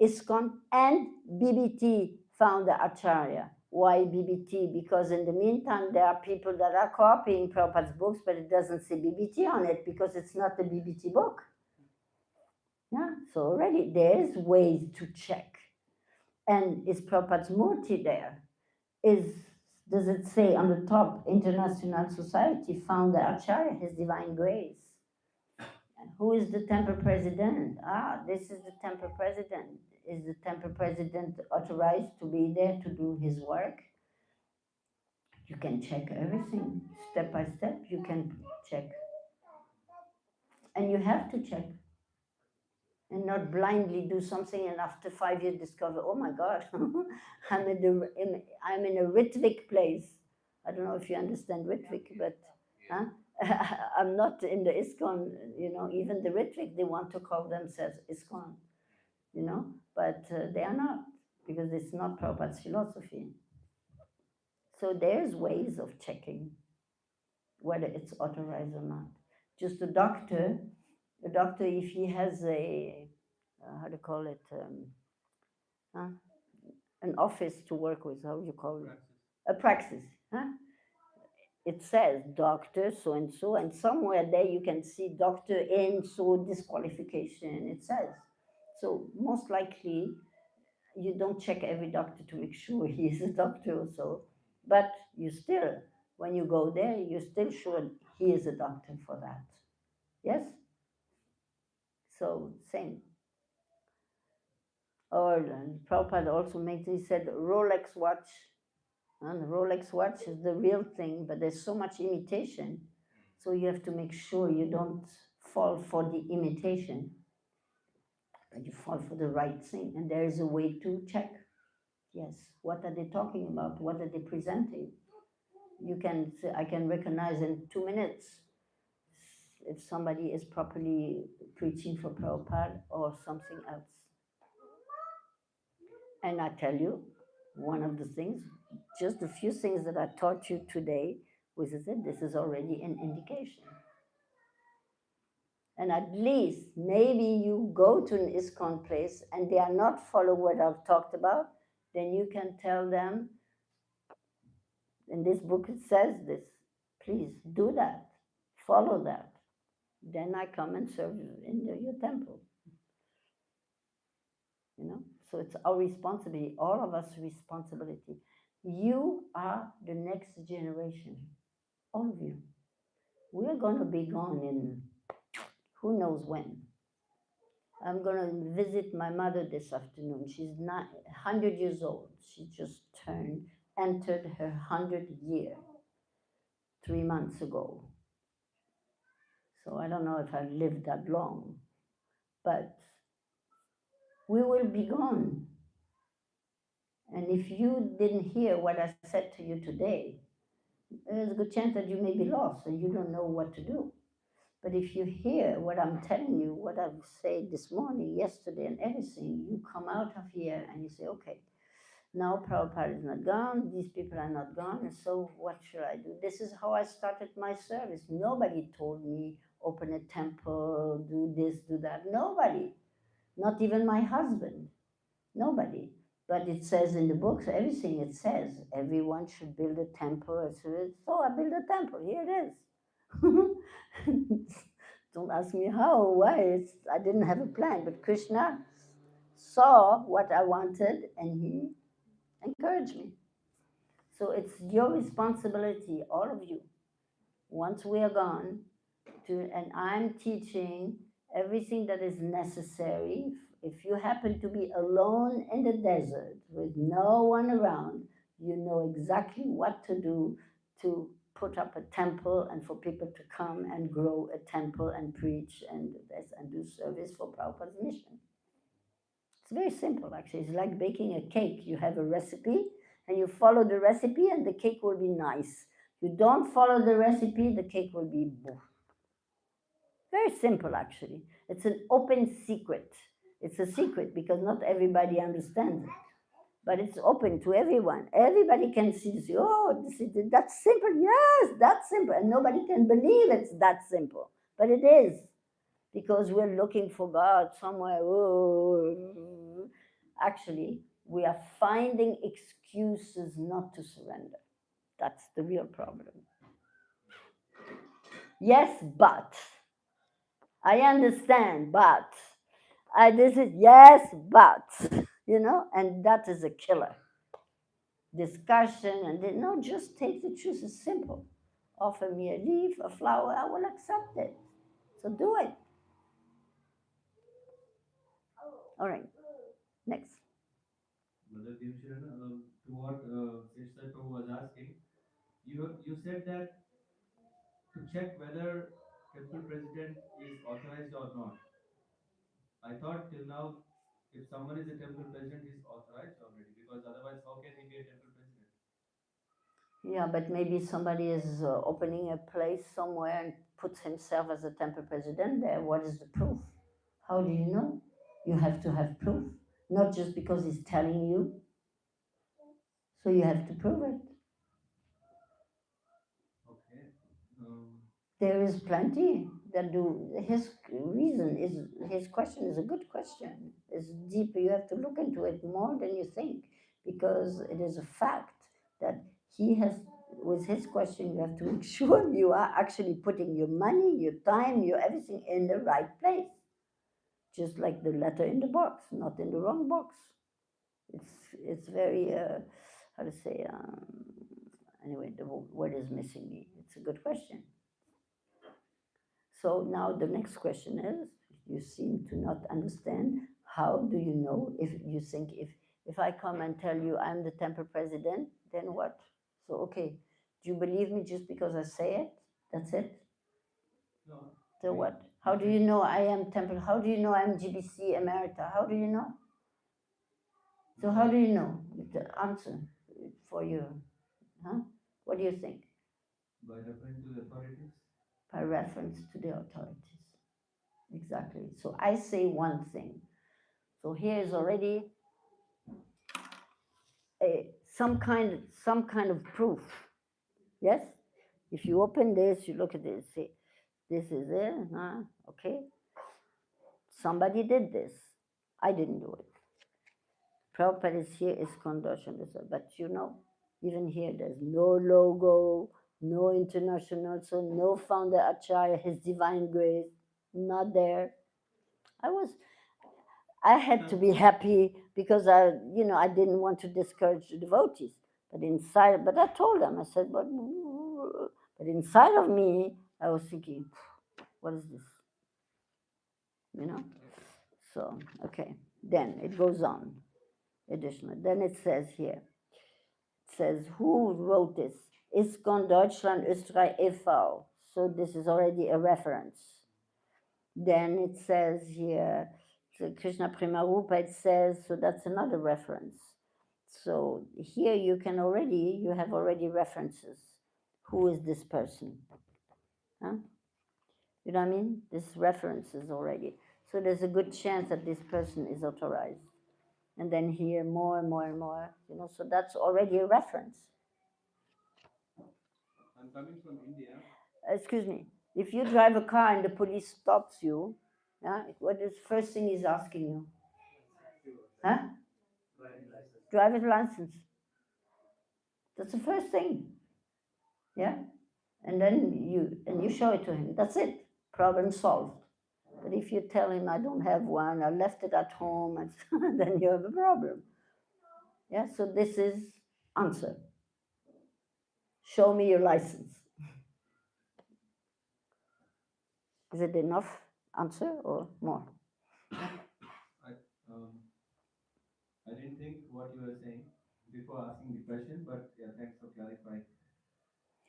ISKCON and BBT founder Acharya. Why BBT? Because in the meantime, there are people that are copying Prabhupada's books, but it doesn't say BBT on it because it's not a BBT book. Yeah, so already there's ways to check. And is Prabhupada's Murti there? Does it say on the top, International Society founder Acharya, His Divine Grace? And who is the temple president? Ah, this is the temple president. Is the temple president authorized to be there to do his work? You can check everything step by step. You can check, and you have to check, and not blindly do something and after 5 years discover, oh my God, I'm in a Ritvik place. I don't know if you understand Ritvik, but huh? I'm not in the ISKCON, even the Ritvik, they want to call themselves ISKCON, but they are not, because it's not Prabhupada's philosophy. So there's ways of checking whether it's authorized or not. Just a doctor, if he has how to call it, huh? An office to work with, how do you call it? A praxis, huh? It says doctor so and so, and somewhere there you can see doctor in so disqualification, it says. So most likely you don't check every doctor to make sure he is a doctor also, but you still, when you go there, you're still sure he is a doctor for that. Yes? So same. Or Prabhupada also he said Rolex watch. And the Rolex watch is the real thing, but there's so much imitation. So you have to make sure you don't fall for the imitation, but you fall for the right thing. And there is a way to check. Yes, what are they talking about? What are they presenting? I can recognize in 2 minutes if somebody is properly preaching for Prabhupada or something else. And I tell you, one of the things, just a few things that I taught you today, which is it, this is already an indication. And at least maybe you go to an ISKCON place and they are not following what I've talked about, then you can tell them, in this book it says this, please do that, follow that. Then I come and serve in your temple. So it's our responsibility, all of us responsibility. You are the next generation, all of you. We're going to be gone in who knows when. I'm going to visit my mother this afternoon. She's not 100 years old. She just entered her 100th year 3 months ago. So I don't know if I've lived that long, but we will be gone. And if you didn't hear what I said to you today, there's a good chance that you may be lost and you don't know what to do. But if you hear what I'm telling you, what I've said this morning, yesterday, and everything, you come out of here and you say, okay, now Prabhupada is not gone, these people are not gone, and so what should I do? This is how I started my service. Nobody told me, open a temple, do this, do that. Nobody. Not even my husband. Nobody. But it says in the books, everything it says, everyone should build a temple. So I built a temple. Here it is. Don't ask me how, why. I didn't have a plan. But Krishna saw what I wanted and he encouraged me. So it's your responsibility, all of you, once we are gone, and I'm teaching everything that is necessary. If you happen to be alone in the desert with no one around, you know exactly what to do to put up a temple and for people to come and grow a temple and preach and do service for Prabhupada's mission. It's very simple, actually. It's like baking a cake. You have a recipe and you follow the recipe and the cake will be nice. You don't follow the recipe, the cake will be boof. Very simple, actually. It's an open secret. It's a secret because not everybody understands it. but it's open to everyone. Everybody can see this. Oh, that's simple. Yes, that's simple. And nobody can believe it's that simple. But it is, because we're looking for God somewhere. Oh. Actually, we are finding excuses not to surrender. That's the real problem. Yes, but I understand, but this is yes, but and that is a killer. Discussion and no, just take the truth. It's simple. Offer me a leaf, a flower, I will accept it. So do it. All right. Next. Brother Dimshiran, to what Seshta Prabhu was asking, you said that to check whether temple president is authorized or not. I thought till now, if someone is a temple president, he's authorized already, because otherwise, how can he be a temple president? Yeah, but maybe somebody is opening a place somewhere and puts himself as a temple president there. What is the proof? How do you know? You have to have proof, not just because he's telling you. So you have to prove it. Okay. Um, There is plenty that do. His reason is his question is a good question. It's deeper. You have to look into it more than you think, because it is a fact that he has. With his question, you have to make sure you are actually putting your money, your time, your everything in the right place. Just like the letter in the box, not in the wrong box. It's very how to say. Anyway, the word is missing me. It's a good question. So now the next question is, you seem to not understand. How do you know? If you think, if I come and tell you I'm the temple president, then what? So okay, do you believe me just because I say it? That's it? no. So what? How do you know I am temple? How do you know I'm GBC emerita? How do you know? So how do you know? The answer for you, huh? What do you think? By referring to the authorities? By reference to the authorities. Exactly. So I say one thing. So here is already some kind of proof. Yes? If you open this, you look at this, say, this is it, huh? Okay. Somebody did this. I didn't do it. Prabhupada is here, ISKCON Darshan, but even here there's no logo, no international, so no founder Acharya, His Divine Grace, not there. I had to be happy because I didn't want to discourage the devotees. But I told them, I said, but inside of me, I was thinking, what is this? You know? So, okay. Then it goes on. Additional. Then it says here, who wrote this? ISKCON Deutschland, Österreich e.V. So this is already a reference. Then it says here, Krishna Premarupa, it says, so that's another reference. So here you have already references. Who is this person? Huh? You know what I mean? This references already. So there's a good chance that this person is authorized. And then here more and more and more, so that's already a reference. I'm coming from India. Excuse me. If you drive a car and the police stops you, yeah, what is the first thing he's asking you? Huh? Driver's license. That's the first thing. Yeah? And then you show it to him. That's it. Problem solved. But if you tell him I don't have one, I left it at home, then you have a problem. Yeah, so this is answer. Show me your license. Is it enough answer or more? I, um, I didn't think what you were saying before asking the question, but yeah, thanks for clarifying.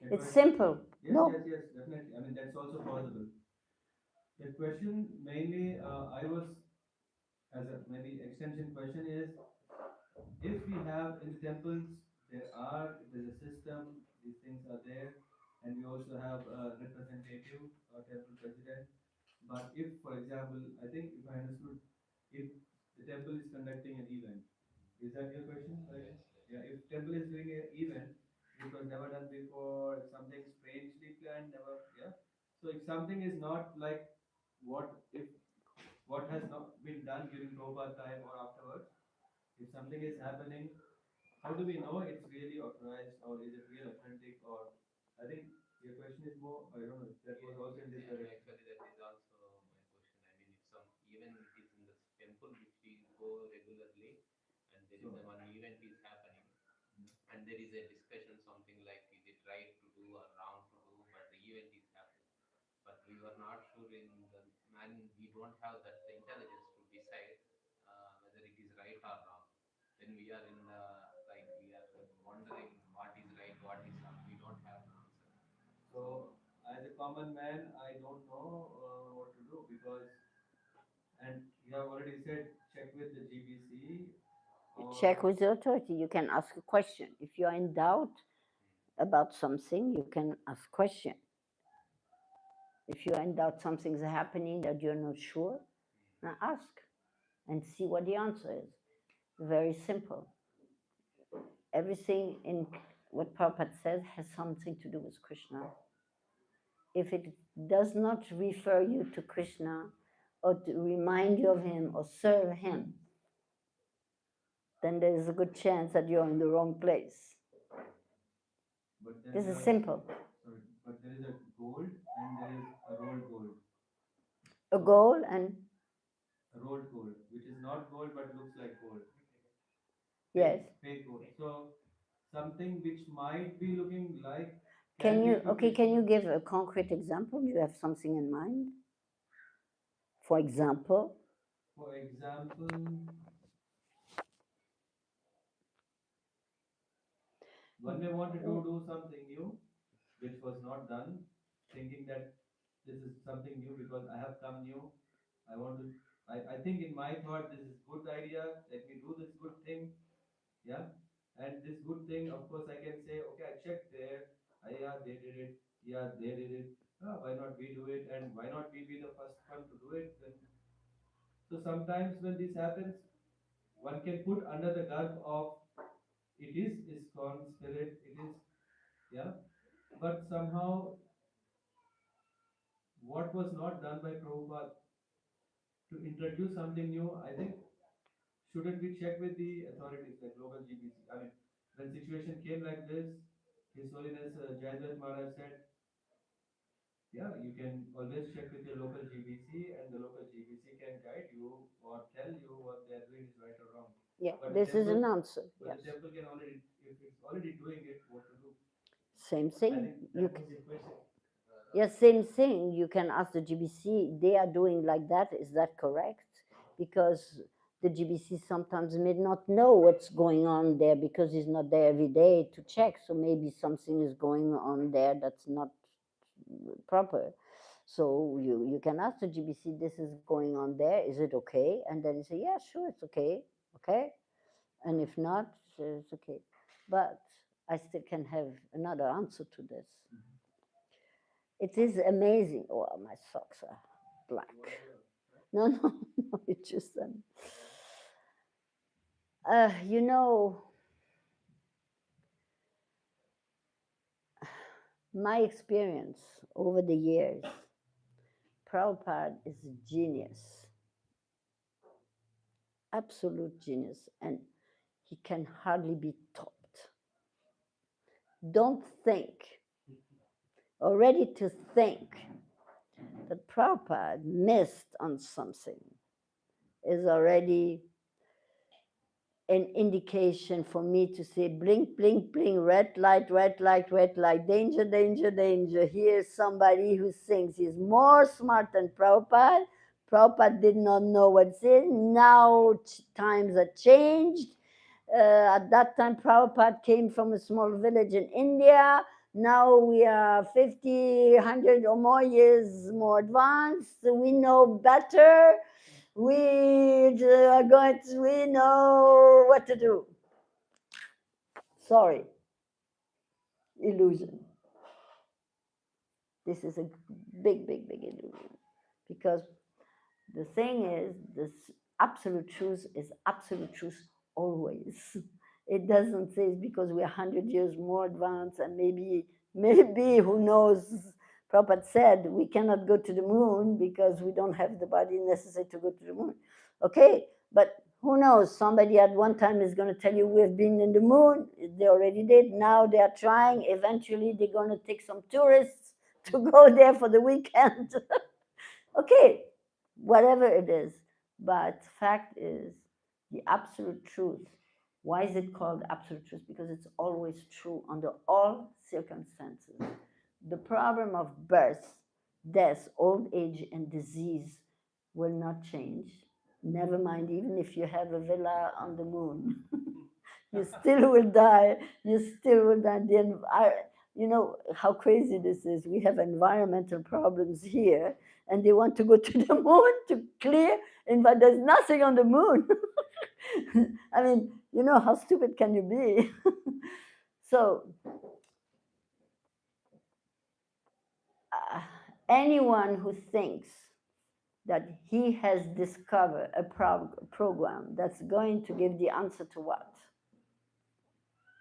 It's simple. Yes, No. yes, definitely. I mean, that's also possible. The question mainly, I was, as a maybe extension question is, if we have in the temples, there's a system, these things are there, and we also have a representative, a temple president. But if, for example, I think if I understood, if the temple is conducting an event, Is that your question? Like, yeah, if temple is doing an event which was never done before, if something strangely planned, never, yeah. So if something is not like what if what has not been done during Prabhupada time or afterwards, if something is happening, how do we know it's really authorized or is it real authentic or I think your question is more I don't know that was also in this Yeah, direction. actually, that is also my question. I mean, if some even it is in the temple which we go regularly, and there is So a one event is happening, yeah. and there is a discussion something like is it right to do or wrong to do, but the event is happening. But we were not sure in the man. We don't have that intelligence to decide whether it is right or wrong. Then we are in the like we are wondering what is right, what is wrong. We don't have an answer. So So as a common man, I don't know what to do because and you have already said check with the GBC or Check with the authority. You can ask a question. If you are in doubt about something, you can ask question. If you are in doubt something's happening that you're not sure, now ask and see what the answer is. Very simple. Everything in what Prabhupada says has something to do with Krishna. If it does not refer you to Krishna or to remind you of him or serve him, then there is a good chance that you're in the wrong place. but then This there is are simple. sorry, but there is a gold and there is a rolled gold. A So goal and a rolled gold, which is not gold but looks like gold. yes. Fake gold. So something which might be looking like Can can be you to okay? Can Krishna. you give a concrete example? Do you have something in mind? For example, For example, one may want to do something new, which was not done, thinking that this is something new because I have come new. I want to. I think in my thought this is good idea. Let me do this good thing. Yeah, and this good thing, of course, I can say, okay, I checked there. Yeah, they did it. Yeah, they did it. Why not we do it? And why not we be the first one to do it? Then, so sometimes when this happens, one can put under the garb of it is ISKCON spirit. It is yeah, but somehow what was not done by Prabhupada to introduce something new, I think shouldn't we check with the authorities like global GBC? I mean, when situation came like this, His Holiness Jayadrat Maharaj said, yeah, you can always check with your local GBC and the local GBC can guide you or tell you what they are doing is right or wrong. yeah, But the this is temple, an answer. but Yes, the temple can already, if it's already doing it, what to do? same I thing. think You that was the question. yes, same thing. You can ask the GBC. They are doing like that. Is that correct? Because the GBC sometimes may not know what's going on there because he's not there every day to check. So maybe something is going on there that's not proper. So you can ask the GBC, this is going on there. Is it okay? And then you say, yeah, sure, it's okay. Okay. And if not, it's okay. But I still can have another answer to this. It is amazing. Oh, my socks are black. No, no, no, it's just them. You know, my experience over the years, Prabhupada is a genius, absolute genius, and he can hardly be topped. Don't think, already to think that Prabhupada missed on something is already an indication for me to say blink, blink, blink, red light, red light, red light, danger, danger, danger. Here's somebody who thinks he's more smart than Prabhupada. Prabhupada did not know what's in. Now times are changed. At that time, Prabhupada came from a small village in India. Now we are 50, 100 or more years more advanced. We know better. We are going to, we know what to do. Sorry, illusion. This is a big, big, big illusion. Because the thing is, this absolute truth is absolute truth always. It doesn't say it's because we're 100 years more advanced and maybe, who knows, Prabhupada said we cannot go to the moon because we don't have the body necessary to go to the moon. Okay, but who knows? Somebody at one time is going to tell you we've been in the moon. They already did. Now they are trying. Eventually they're going to take some tourists to go there for the weekend. Okay, whatever it is. But fact is, the absolute truth. Why is it called absolute truth? Because it's always true under all circumstances. The problem of birth, death, old age, and disease will not change. Never mind, even if you have a villa on the moon, you still will die. You still will die. You know how crazy this is. We have environmental problems here, and they want to go to the moon to clear, but there's nothing on the moon. I mean, you know, how stupid can you be? So, anyone who thinks that he has discovered a program that's going to give the answer to what?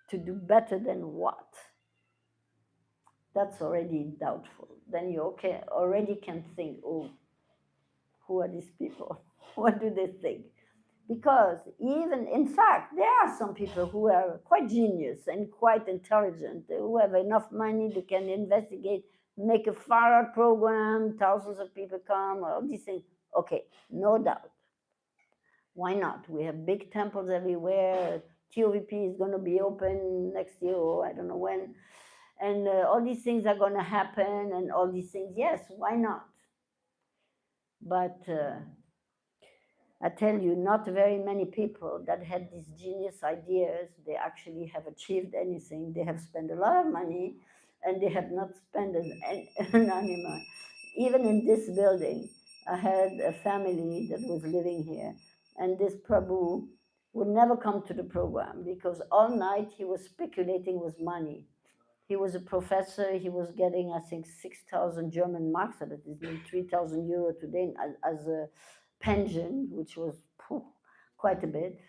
To do better than what? That's already doubtful. Then you already can think, oh, who are these people? What do they think? Because even, in fact, there are some people who are quite genius and quite intelligent, who have enough money, they can investigate, make a far-out program, thousands of people come, all these things. Okay, no doubt. Why not? We have big temples everywhere. TOVP is going to be open next year, or I don't know when. And all these things are going to happen, and all these things, yes, why not? But I tell you, not very many people that had these genius ideas, they actually have achieved anything. They have spent a lot of money, and they have not spent an animal. Even in this building, I had a family that was living here, and this Prabhu would never come to the program because all night he was speculating with money. He was a professor. He was getting, I think, 6,000 German marks, that is 3,000 euro today, as a pension, which was quite a bit.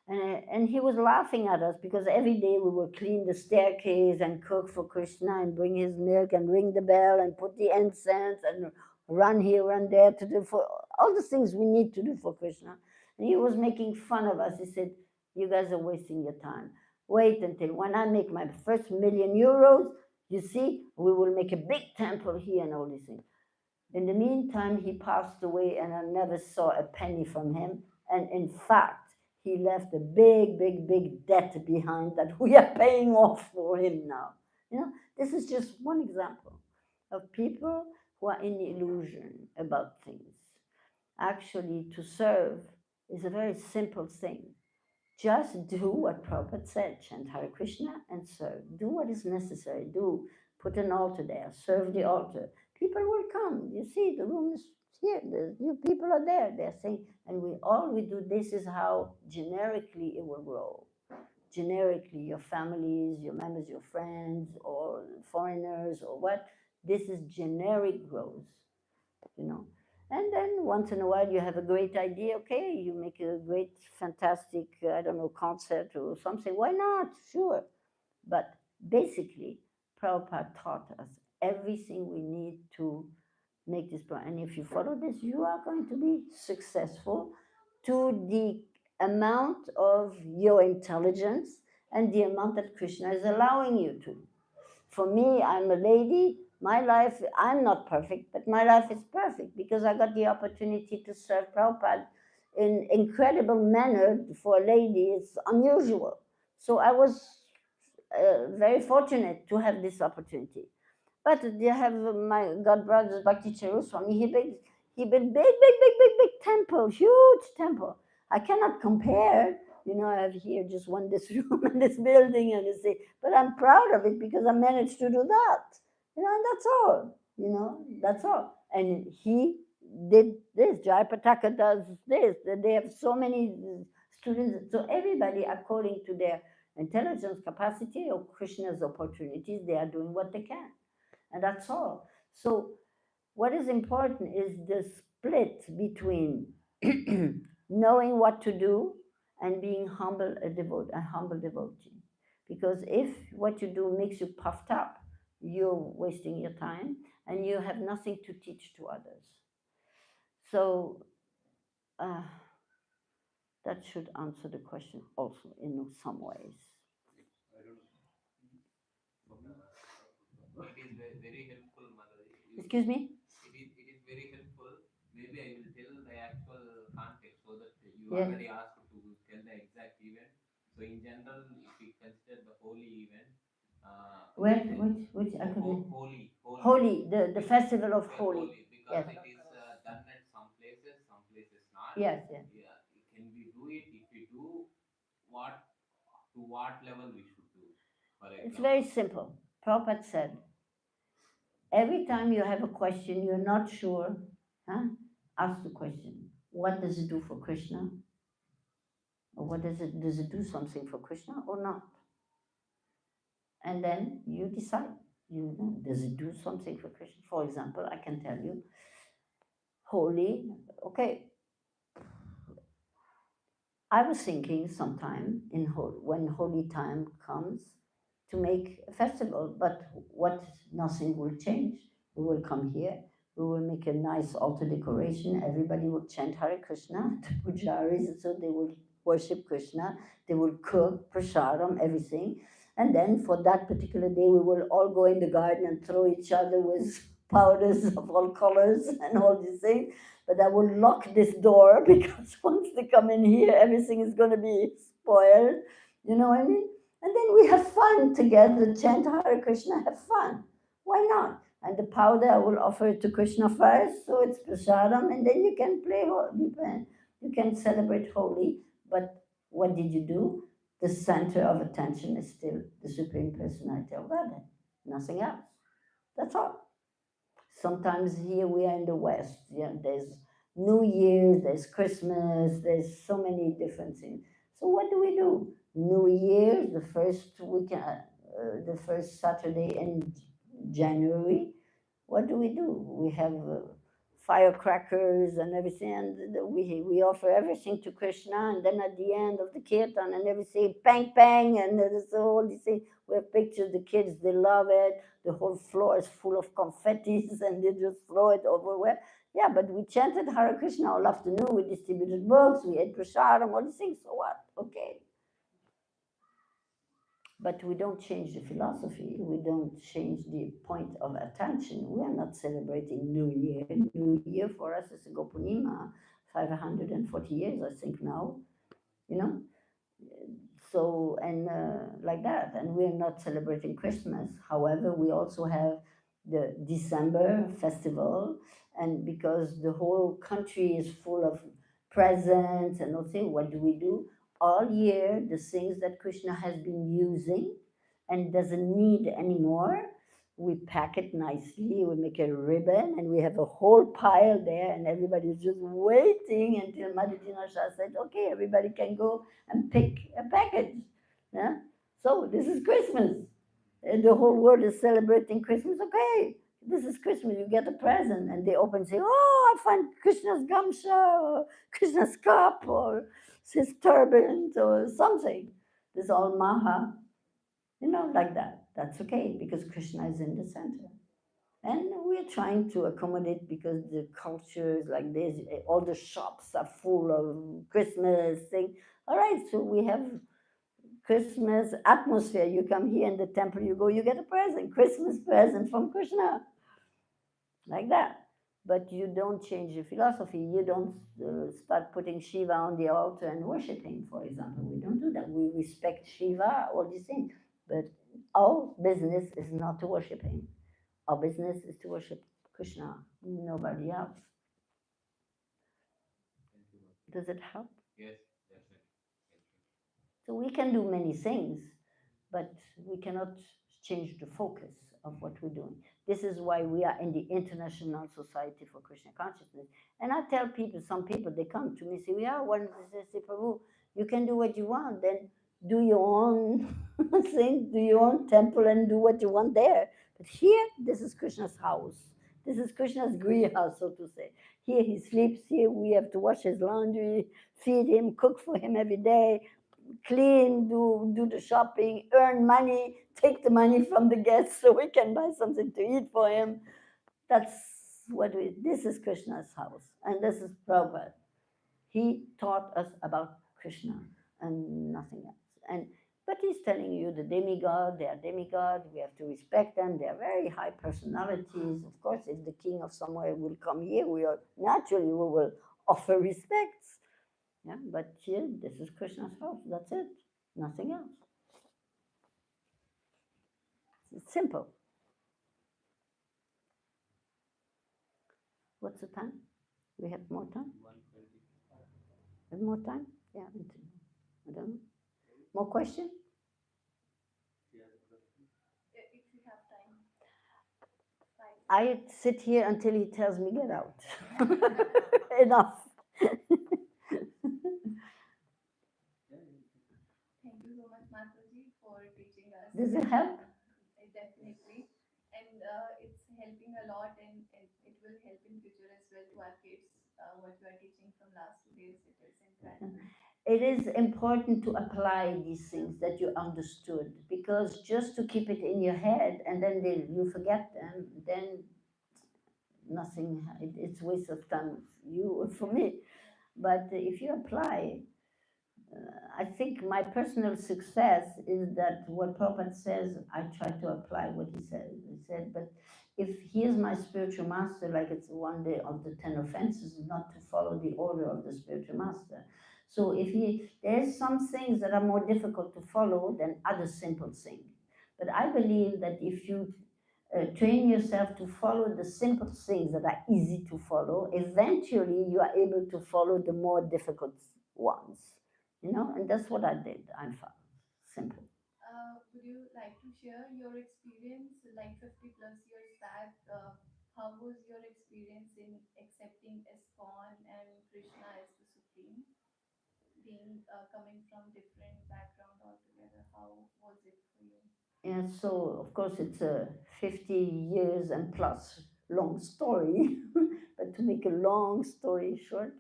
And he was laughing at us because every day we would clean the staircase and cook for Krishna and bring his milk and ring the bell and put the incense and run here, run there to do for all the things we need to do for Krishna. And he was making fun of us. He said, "You guys are wasting your time. Wait until when I make my first €1,000,000, you see, we will make a big temple here and all these things." In the meantime, he passed away and I never saw a penny from him. And in fact, he left a big, big, big debt behind that we are paying off for him now. You know, this is just one example of people who are in illusion about things. Actually, to serve is a very simple thing. Just do what Prabhupada said, chant Hare Krishna and serve. Do what is necessary. Put an altar there, serve the altar. People will come. You see, the room is here. You people are there. They're saying, and all we do, this is how generically it will grow. Generically, your families, your members, your friends, or foreigners, or what, this is generic growth, you know. And then once in a while you have a great idea, okay, you make a great, fantastic, I don't know, concert or something. Why not? Sure. But basically, Prabhupada taught us everything we need to make this plan. And if you follow this, you are going to be successful to the amount of your intelligence and the amount that Krishna is allowing you to. For me, I'm a lady. My life, I'm not perfect, but my life is perfect because I got the opportunity to serve Prabhupada in incredible manner. For a lady, it's unusual. So I was very fortunate to have this opportunity. But they have my god brothers, Bhakti Swami. He built big temple, huge temple. I cannot compare. You know, I have here just this room and this building, and you see, but I'm proud of it because I managed to do that. You know, and that's all. You know, that's all. And he did this. Jai Pataka does this. They have so many students. So everybody, according to their intelligence, capacity, or Krishna's opportunities, they are doing what they can. And that's all. So what is important is the split between knowing what to do and being humble, a humble devotee. Because if what you do makes you puffed up, you're wasting your time and you have nothing to teach to others. So uh, that should answer the question also in some ways. For me, it is very helpful, mother. Excuse me? It is very helpful. Maybe I will tell the actual context so that you Yes. already asked to tell the exact event. So in general, if we consider the holy event, Which I could holy, the festival of yeah, Holi. because Yes. it is done at some places not. Yes, yes. Yeah, can we do it? If we do, what to what level we should do? For It's example, very simple. Prabhupada said, every time you have a question, you're not sure, huh? Ask the question. What does it do for Krishna? Or what does it do something for Krishna or not? And then you decide. You know, does it do something for Krishna? For example, I can tell you, Holi, okay. I was thinking sometime when Holi time comes to make a festival, but what nothing will change. We will come here, we will make a nice altar decoration, everybody will chant Hare Krishna, the pujaris, so they will worship Krishna, they will cook, prasadam, everything. And then for that particular day, we will all go in the garden and throw each other with powders of all colors and all these things. But I will lock this door because once they come in here, everything is going to be spoiled. You know what I mean? And then we have fun together, chant Hare Krishna, have fun. Why not? And the powder, I will offer it to Krishna first, so it's prasadam, and then you can play, you can celebrate Holi. But what did you do? The center of attention is still the Supreme Personality of Godhead, nothing else. That's all. Sometimes here we are in the West, yeah, there's New Year's, there's Christmas, there's so many different things. So what do? New Year's, the first weekend, the first Saturday in January. What do? We have firecrackers and everything, and we offer everything to Krishna, and then at the end of the kirtan and everything, bang bang, and there's all these things. We have pictures, the kids, they love it. The whole floor is full of confettis and they just throw it everywhere. Yeah, but we chanted Hare Krishna all afternoon, we distributed books, we ate prasadam, all these things, so what? Okay. But we don't change the philosophy, we don't change the point of attention. We are not celebrating New Year. New Year for us is Gopunima, 540 years, I think now, you know? So and like that, and we're not celebrating Christmas. However, we also have the December festival, and because the whole country is full of presents and all things, what do all year? The things that Krishna has been using and doesn't need anymore, we pack it nicely, we make a ribbon, and we have a whole pile there, and everybody's just waiting until Madhujina Shah said, okay, everybody can go and pick a package. Yeah? So this is Christmas. And the whole world is celebrating Christmas. Okay, this is Christmas. You get a present, and they open and say, "Oh, I find Krishna's gamsha, or Krishna's cup, or his turban, or something." This is all Maha, like that. That's okay because Krishna is in the center. And we're trying to accommodate because the culture is like this. All the shops are full of Christmas thing. All right, so we have Christmas atmosphere. You come here in the temple, you go, you get a present, Christmas present from Krishna, like that. But you don't change the philosophy. You don't start putting Shiva on the altar and worshiping, for example. We don't do that. We respect Shiva, all these things. But our business is not to worship him. Our business is to worship Krishna, nobody else. thank you, mother. Does it help? Yes, definitely. Thank you. So we can do many things, but we cannot change the focus of what we're doing. This is why we are in the International Society for Krishna Consciousness. And I tell people, some people, they come to me, say, yeah, one say, Prabhu, you can do what you want, then do your own thing, do your own temple and do what you want there. But here, this is Krishna's house. This is Krishna's griha, so to say. Here he sleeps, here we have to wash his laundry, feed him, cook for him every day, clean, do the shopping, earn money, take the money from the guests so we can buy something to eat for him. That's this is Krishna's house, and this is Prabhupada. He taught us about Krishna and nothing else. But he's telling you the demigod, they are demigod, we have to respect them, they are very high personalities. Of course, if the king of somewhere will come here, naturally we will offer respects. Yeah, but here, this is Krishna's house, that's it, nothing else. It's simple. What's the time? We have more time? 1:25. Have more time? Yeah, I don't know. More questions? If you have time. I sit here until he tells me get out. Enough. Thank you so much, Mataji, for teaching us. Does it help? Definitely. And it's helping a lot, and it will help in future as well to our kids. What you are teaching from last 2 days, it is incredible. It is important to apply these things that you understood, because just to keep it in your head and then you forget them, then nothing, it's waste of time for you or for me. But if you apply, I think my personal success is that what Prabhupada says, I try to apply what he said. He said, but if he is my spiritual master, like it's one day of the 10 offenses, not to follow the order of the spiritual master. So there's some things that are more difficult to follow than other simple things. But I believe that if you train yourself to follow the simple things that are easy to follow, eventually you are able to follow the more difficult ones. And that's what I did. I found simple. Would you like to share your experience, like 50 plus years back? How was your experience in accepting ISKCON and Krishna as the Supreme? Being coming from different background altogether, how was it for you? And so, of course, it's a 50 years and plus long story. But to make a long story short,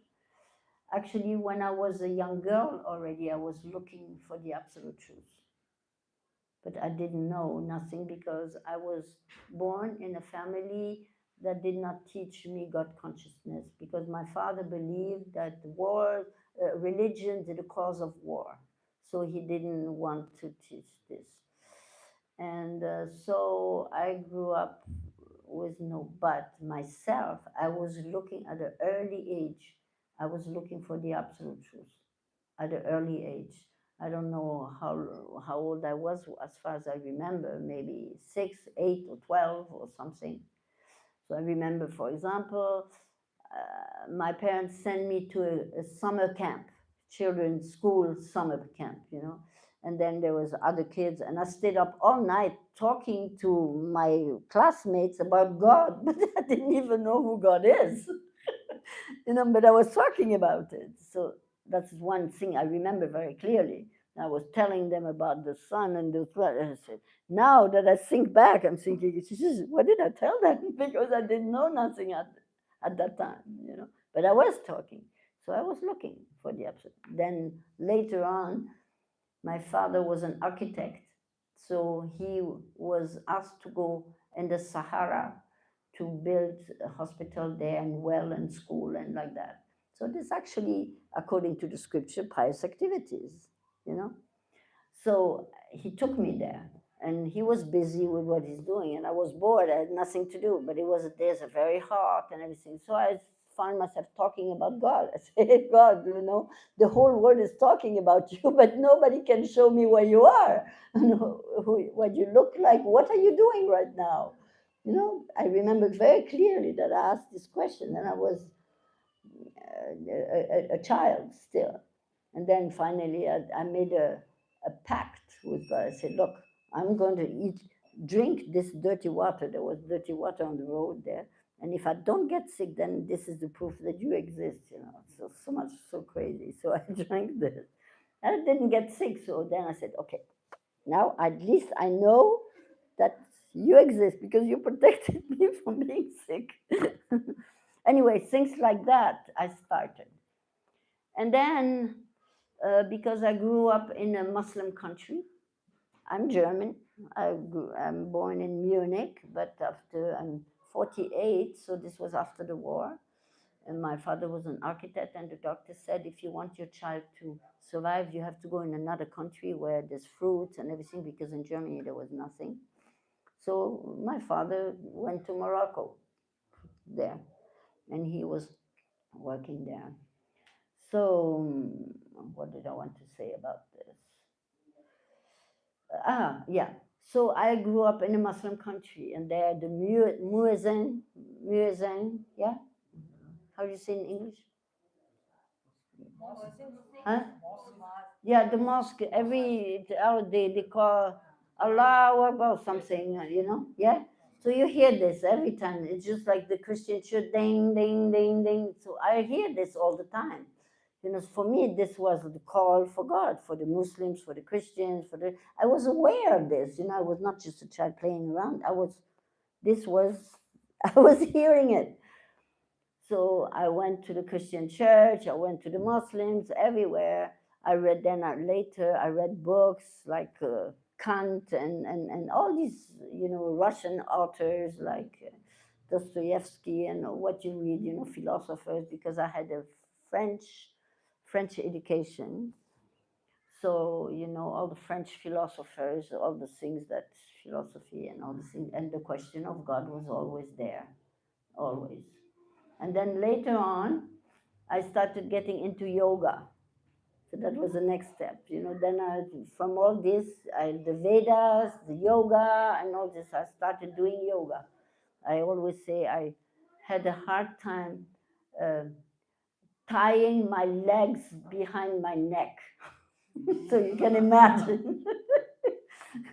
actually, when I was a young girl already, I was looking for the absolute truth. But I didn't know nothing, because I was born in a family that did not teach me God consciousness, because my father believed that religion is the cause of war. So he didn't want to teach this. And so I grew up with no but myself. I was looking at an early age. I was looking for the absolute truth at an early age. I don't know how old I was, as far as I remember, maybe 6, 8, or 12 or something. So I remember, for example, my parents sent me to a summer camp, children's school summer camp, And then there was other kids, and I stayed up all night talking to my classmates about God, but I didn't even know who God is, But I was talking about it. So that's one thing I remember very clearly. I was telling them about the sun and the planet. I said, now that I think back, I'm thinking, what did I tell them? Because I didn't know nothing at that time, But I was talking. So I was looking for the absolute. Then later on, my father was an architect. So he was asked to go in the Sahara to build a hospital there and well and school and like that. So this actually, according to the scripture, pious activities. So he took me there, and he was busy with what he's doing, and I was bored. I had nothing to do, but it was a desert, very hot and everything. So I found myself talking about God. I said, hey, God, the whole world is talking about you, but nobody can show me where you are, what you look like. What are you doing right now? I remember very clearly that I asked this question, and I was a child still. And then finally, I made a pact with God. I said, look, I'm going to drink this dirty water. There was dirty water on the road there. And if I don't get sick, then this is the proof that you exist. So much, so crazy. So I drank this. And I didn't get sick. So then I said, okay, now at least I know that you exist, because you protected me from being sick. Anyway, things like that I started. And then, because I grew up in a Muslim country, I'm German. I'm born in Munich, but after I'm 48, so this was after the war. And my father was an architect, and the doctor said, if you want your child to survive, you have to go in another country where there's fruits and everything, because in Germany there was nothing. So my father went to Morocco there, and he was working there. So, what did I want to say about this? Yeah. So I grew up in a Muslim country, and there the muezzin, yeah. How do you say in English? Huh? Yeah, the mosque. They call Allah Akbar something, Yeah. So you hear this every time. It's just like the Christian should ding, ding, ding, ding. So I hear this all the time. For me, this was the call for God, for the Muslims, for the Christians, I was aware of this. I was not just a child playing around. This was, I was hearing it. So I went to the Christian church, I went to the Muslims, everywhere. Later, I read books like Kant and all these, Russian authors like Dostoevsky and what you read, philosophers, because I had a French education. So, all the French philosophers, all the things that philosophy and all the things, and the question of God was always there, always. And then later on, I started getting into yoga. So that was the next step. From all this, the Vedas, the yoga, and all this, I started doing yoga. I always say I had a hard time uh, tying my legs behind my neck. So you can imagine.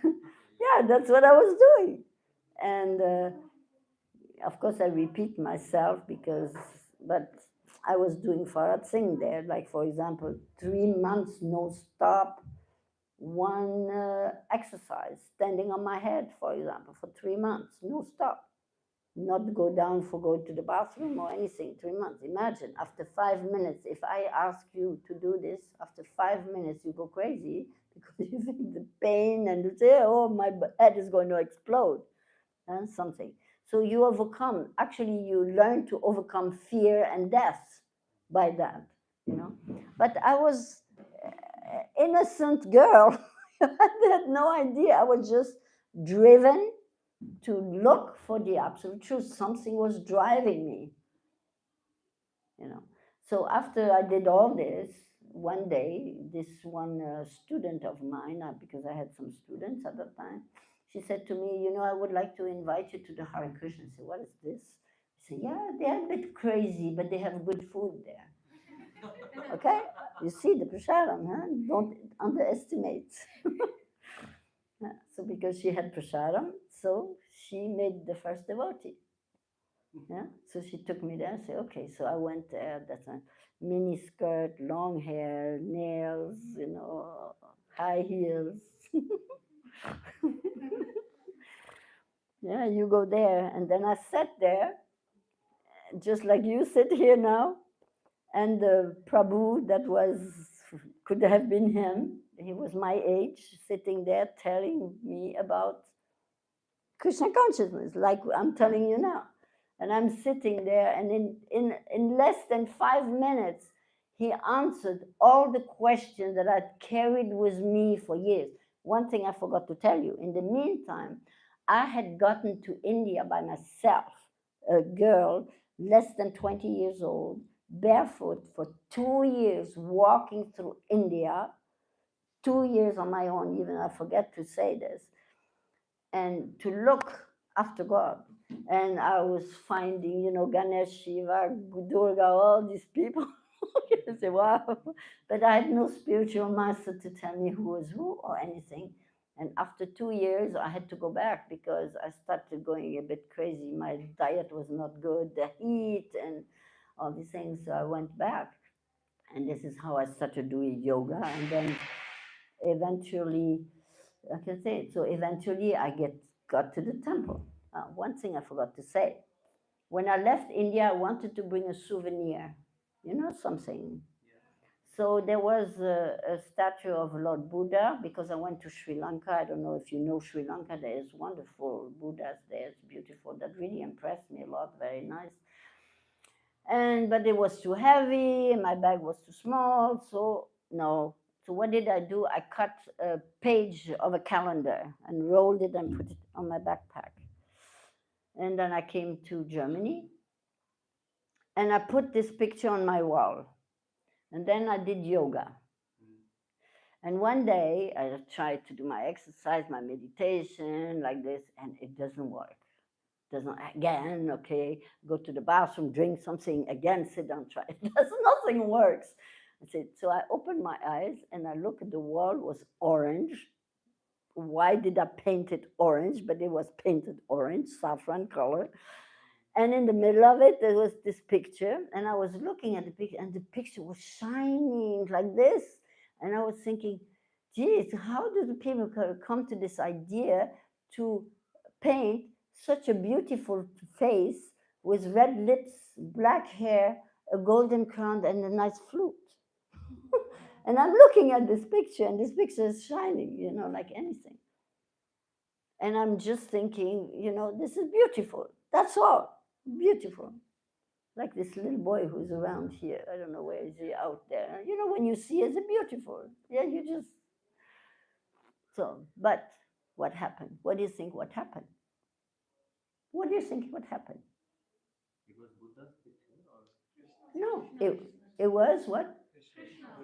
Yeah, that's what I was doing. And of course, I repeat myself but I was doing Farad Singh there, like for example, 3 months no stop, one exercise, standing on my head, for example, for 3 months, no stop. Not go to the bathroom or anything, 3 months. Imagine, after 5 minutes, if I ask you to do this, after 5 minutes you go crazy because you think the pain and you say, oh, my head is going to explode, and something. So you actually you learn to overcome fear and death by that, But I was innocent girl. I had no idea. I was just driven to look for the absolute truth. Something was driving me, So after I did all this, one day, this one student of mine, because I had some students at that time, she said to me, I would like to invite you to the Hare Krishna. I said, what is this? She said, yeah, they're a bit crazy, but they have good food there. Okay? You see the prasadam, huh? Don't underestimate. So because she had prasadam, so she made the first devotee. Yeah, so she took me there and said, okay, so I went there. That's a mini skirt, long hair, nails, high heels. Yeah, you go there. And then I sat there, just like you sit here now. And the Prabhu could have been him. He was my age, sitting there telling me about Krishna consciousness, like I'm telling you now. And I'm sitting there, and in less than 5 minutes, he answered all the questions that I'd carried with me for years. One thing I forgot to tell you, in the meantime, I had gotten to India by myself, a girl less than 20 years old, barefoot for 2 years, walking through India, 2 years on my own, even I forget to say this, and to look after God. And I was finding, Ganesh, Shiva, Durga, all these people. I say, wow. But I had no spiritual master to tell me who was who or anything. And after 2 years, I had to go back because I started going a bit crazy. My diet was not good, the heat and all these things. So I went back. And this is how I started doing yoga. And then eventually, I can say it. So eventually I got to the temple. One thing I forgot to say. When I left India, I wanted to bring a souvenir, something. So there was a statue of Lord Buddha because I went to Sri Lanka. I don't know if you know Sri Lanka. There's wonderful Buddhas there. It's beautiful. That really impressed me a lot. Very nice. But it was too heavy. And my bag was too small. So no. So what did I do? I cut a page of a calendar and rolled it and put it on my backpack. And then I came to Germany. And I put this picture on my wall. And then I did yoga. And one day I tried to do my exercise, my meditation like this, and it doesn't work. Doesn't again, okay, go to the bathroom, drink something, again, sit down, try. It does nothing works. I said, so I opened my eyes and I look at the wall, was orange. Why did I paint it orange? But it was painted orange, saffron color. And in the middle of it, there was this picture, and I was looking at the picture, and the picture was shining like this. And I was thinking, geez, how do the people come to this idea to paint such a beautiful face with red lips, black hair, a golden crown, and a nice flute? And I'm looking at this picture, and this picture is shining, like anything. And I'm just thinking, this is beautiful. That's all. Beautiful. Like this little boy who's around here. I don't know where is he out there. When you see it's beautiful. Yeah, you just. So, but what happened? What do you think what happened? What do you think what happened? It was Buddha's picture or? No, it was what?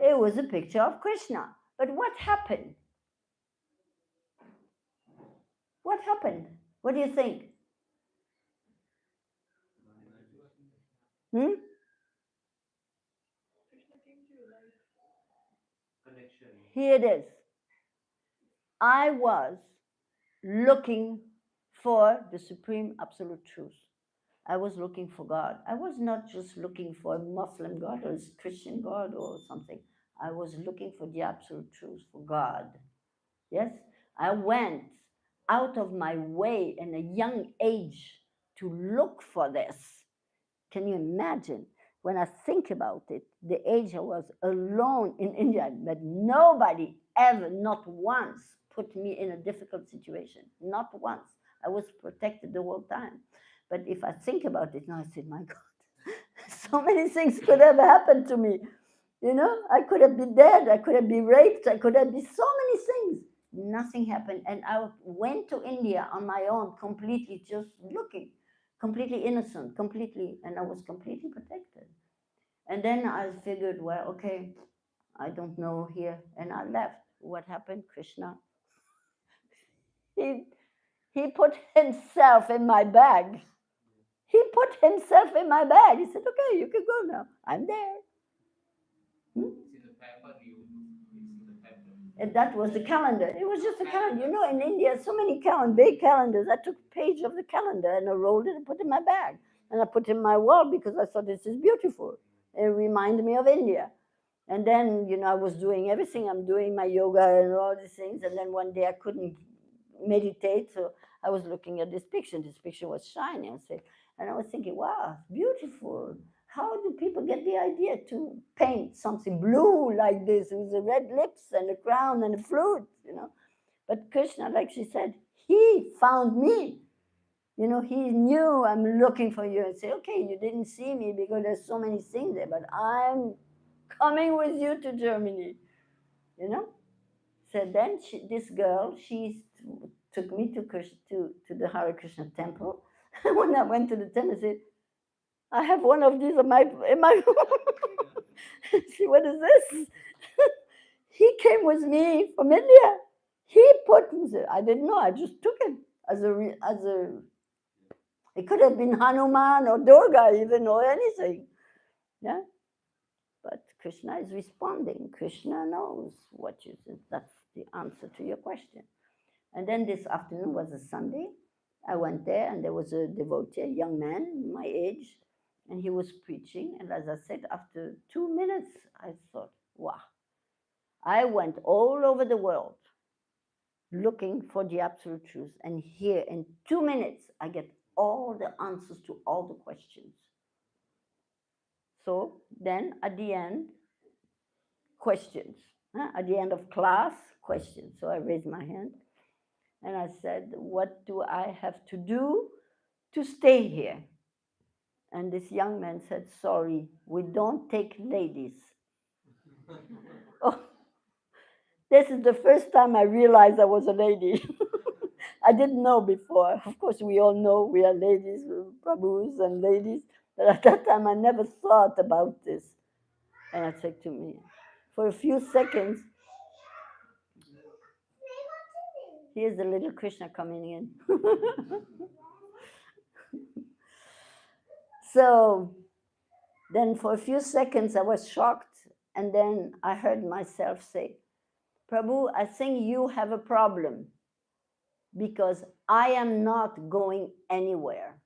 It was a picture of Krishna. But what happened? What happened? What do you think? Hmm? Connection. Here it is. I was looking for the supreme absolute truth. I was looking for God. I was not just looking for a Muslim God or a Christian God or something. I was looking for the absolute truth, for God. Yes? I went out of my way in a young age to look for this. Can you imagine? When I think about it, the age I was alone in India, but nobody ever, not once, put me in a difficult situation. Not once. I was protected the whole time. But if I think about it now, I said, my God, so many things could have happened to me. I could have been dead, I could have been raped, I could have been so many things. Nothing happened. And I went to India on my own, completely just looking, completely innocent, completely, and I was completely protected. And then I figured, well, okay, I don't know here. And I left. What happened? Krishna. He put himself in my bag. He put himself in my bag. He said, okay, you can go now. I'm there. It's in the paper. It's in the paper. And that was the calendar. It was just a calendar. In India, so many big calendars. I took a page of the calendar and I rolled it and put it in my bag. And I put it in my wall because I thought this is beautiful. It reminded me of India. And then, I was doing everything. I'm doing my yoga and all these things. And then one day I couldn't meditate. So I was looking at this picture. This picture was shining. And I was thinking, wow, beautiful. How do people get the idea to paint something blue like this with the red lips and a crown and a flute, But Krishna, like she said, he found me. He knew I'm looking for you and say, okay, you didn't see me because there's so many things there, but I'm coming with you to Germany, So then this girl, she took me to the Hare Krishna temple. When I went to the temple, I said, I have one of these in my See, what is this? He came with me from India. He put I didn't know, I just took it as a it could have been Hanuman or Durga even or anything. Yeah. But Krishna is responding. Krishna knows what you said. That's the answer to your question. And then this afternoon was a Sunday. I went there and there was a devotee, a young man my age, and he was preaching. And as I said, after 2 minutes, I thought, wow. I went all over the world looking for the absolute truth. And here in 2 minutes, I get all the answers to all the questions. So then at the end, questions. At the end of class, questions. So I raised my hand and I said, what do I have to do to stay here? And this young man said, sorry, we don't take ladies. Oh, this is the first time I realized I was a lady. I didn't know before. Of course, we all know we are ladies, Prabhus and ladies. But at that time, I never thought about this. And I said to me, for a few seconds, here's the little Krishna coming in. So then for a few seconds, I was shocked. And then I heard myself say, Prabhu, I think you have a problem because I am not going anywhere.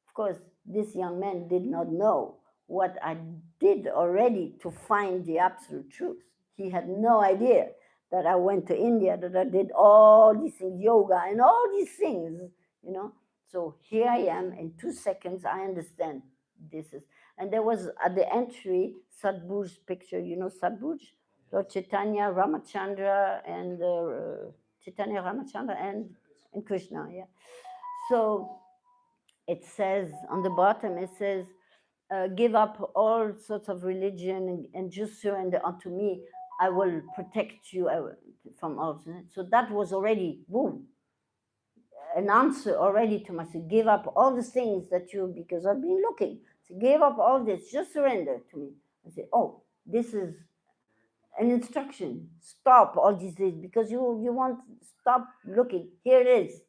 Of course, this young man did not know what I did already to find the absolute truth. He had no idea that I went to India, that I did all these things, yoga and all these things, you know. So here I am, in 2 seconds, I understand this is. And there was at the entry, Sadhguru's picture, you know Sadhguru? Lord Chaitanya, Ramachandra, and Chaitanya Ramachandra and Krishna, yeah. So it says on the bottom, it says, give up all sorts of religion and just surrender unto me. I will protect you from all. So that was already, boom, an answer already to myself. Give up all the things that you, because I've been looking. So give up all this, just surrender to me. I say, oh, this is an instruction. Stop all these things because you want, stop looking. Here it is.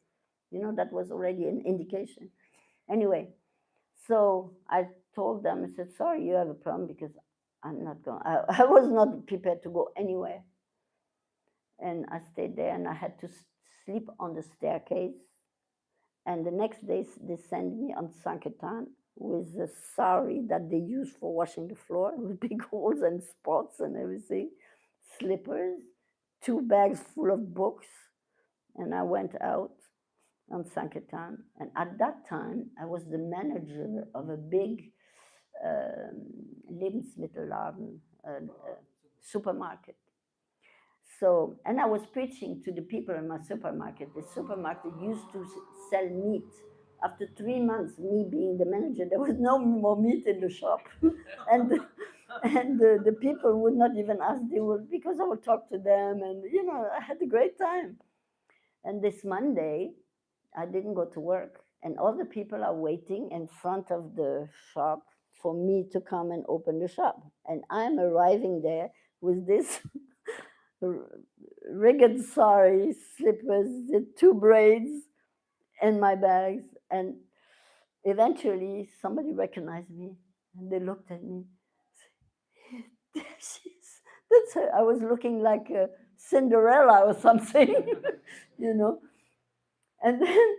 You know, that was already an indication. Anyway, so I told them, I said, sorry, you have a problem because I'm not going, I was not prepared to go anywhere. And I stayed there and I had to sleep on the staircase. And the next day they sent me on Sankirtan with a sari that they use for washing the floor with big holes and spots and everything, slippers, 2 bags full of books. And I went out on Sankirtan. And at that time, I was the manager of a big Lebensmittelladen, supermarket. So, and I was preaching to the people in my supermarket. The supermarket used to sell meat. After 3 months, me being the manager, there was no more meat in the shop. and the people would not even ask, they would, because I would talk to them, and you know, I had a great time. And this Monday, I didn't go to work, and all the people are waiting in front of the shop for me to come and open the shop. And I'm arriving there with this rigged sari, slippers, the 2 braids, and my bags. And eventually, somebody recognized me, and they looked at me. There she is. That's her. I was looking like a Cinderella or something, you know. And then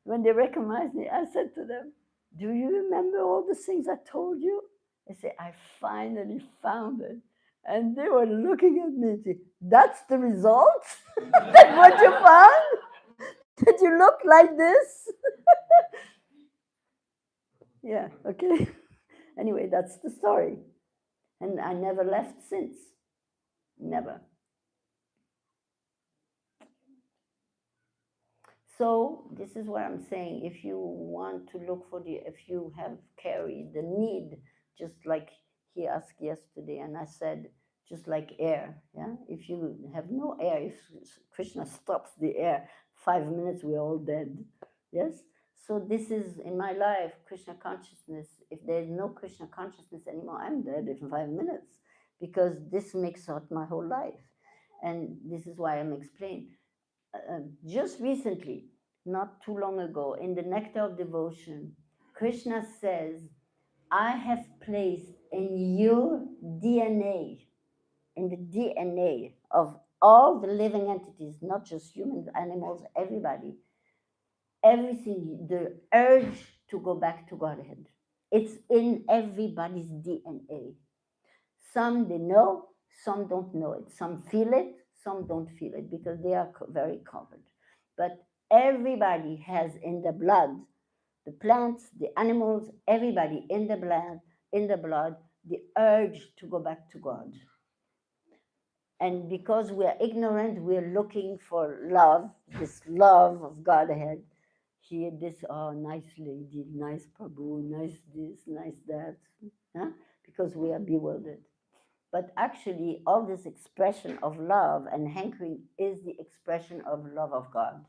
when they recognized me, I said to them, do you remember all the things I told you? They said, I finally found it. And they were looking at me and say, that's the result? That's what you found? Did you look like this? Yeah, okay. Anyway, that's the story. And I never left since. Never. So this is what I'm saying. If you want to look for if you have carried the need, just like he asked yesterday, and I said, just like air, yeah? If you have no air, if Krishna stops the air, 5 minutes, we're all dead, yes? So this is, in my life, Krishna consciousness. If there's no Krishna consciousness anymore, I'm dead in 5 minutes, because this makes out my whole life. And this is why I'm explaining. Just recently, not too long ago, in the Nectar of Devotion, Krishna says, I have placed in your DNA, in the DNA of all the living entities, not just humans, animals, everybody, everything, the urge to go back to Godhead. It's in everybody's DNA. Some they know, some don't know it. Some feel it, some don't feel it because they are very covered. But everybody has in the blood the plants, the animals, everybody in the blood, the urge to go back to God. And because we are ignorant, we are looking for love, this love of Godhead. Here, this, oh, nice lady, nice Prabhu, nice this, nice that, huh? Because we are bewildered. But actually, all this expression of love and hankering is the expression of love of God.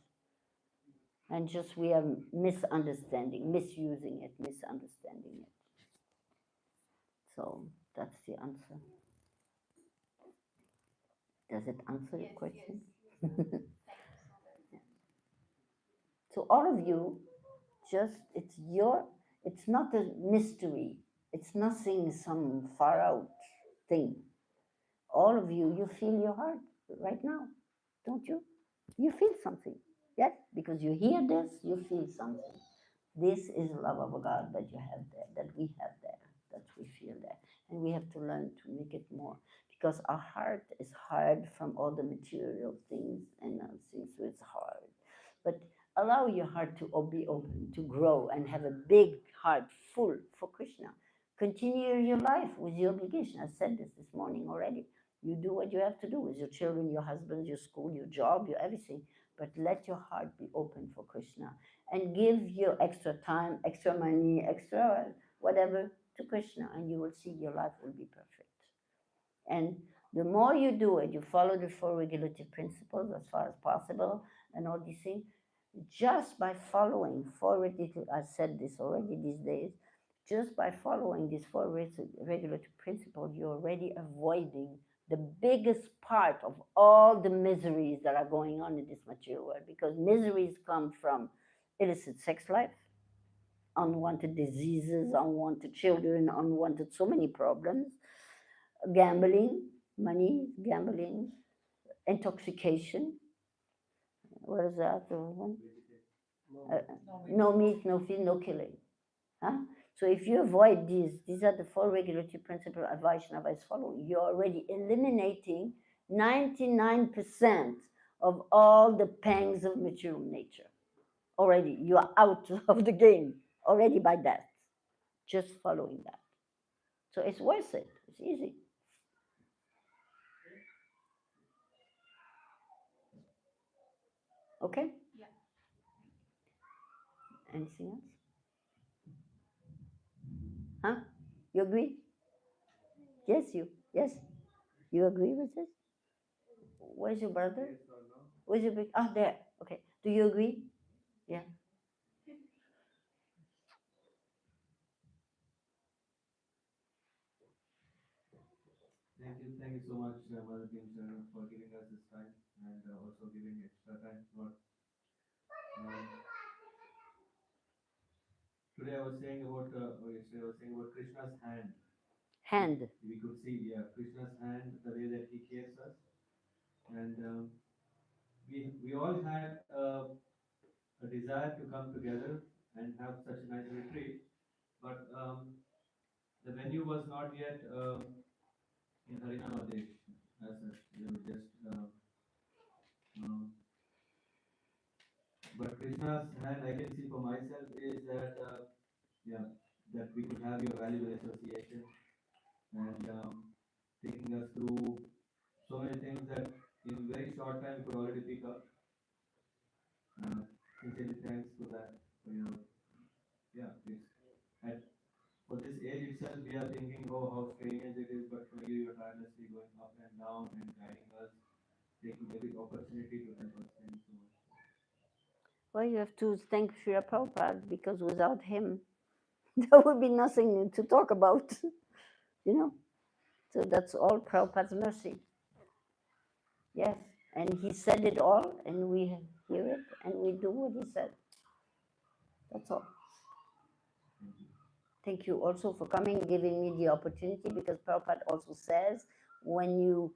And just we are misunderstanding, misusing it, misunderstanding it. So that's the answer. Does it answer your Yes, question? yes. Thank you so much. So all of you, just it's not a mystery. It's nothing, some far out thing. All of you, you feel your heart right now, don't you? You feel something, yes? Because you hear this, you feel something. This is love of God that you have there, that we have there, that we feel there. And we have to learn to make it more. Because our heart is hard from all the material things and things, so it's hard. But allow your heart to be open, to grow, and have a big heart full for Krishna. Continue your life with your obligation. I said this morning already. You do what you have to do with your children, your husband, your school, your job, your everything. But let your heart be open for Krishna and give your extra time, extra money, extra whatever to Krishna, and you will see your life will be perfect. And the more you do it, you follow the four regulative principles as far as possible, and all these things. Just by following four regulative, I said this already these days. Just by following these four regulative principles, you're already avoiding the biggest part of all the miseries that are going on in this material world. Because miseries come from illicit sex life, unwanted diseases, unwanted children, unwanted so many problems, gambling, money, gambling, intoxication. What is that? One? No meat, no fish, no killing. Huh? So if you avoid these are the four regulative principles of Vaishnava is following. You're already eliminating 99% of all the pangs of material nature. Already, you are out of the game already by that. Just following that. So it's worth it. It's easy. Okay? Yeah. Anything else? Huh? You agree? Yes, you. Yes? You agree with this? Where's your brother? Yes or no? Where's your big? Ah, there. Okay. Do you agree? Yeah. Thank you so much, Mother Team Sharon, for giving us this time and also giving extra time. Not, um, today I was saying about, or yesterday I was saying about Krishna's hand. Hand. We could see, yeah, Krishna's hand, the way that he cares us, and we all had a desire to come together and have such a nice retreat, but the venue was not yet in Harinam Desh as such. We were just, um, but Krishna's hand, I can see for myself is that, yeah, that we could have your valuable association and taking us through so many things that in very short time we could already pick up. Sincerely thanks for that. For your, yeah, it's at for this age itself, we are thinking, oh, how strange it is, but for you, you're tirelessly going up and down and guiding us, taking every opportunity to help us. Thank you so much. Well, you have to thank Srila Prabhupada because without him, there would be nothing to talk about, you know. So that's all Prabhupada's mercy. Yes. And he said it all, and we hear it, and we do what he said. That's all. Thank you also for coming, giving me the opportunity, because Prabhupada also says when you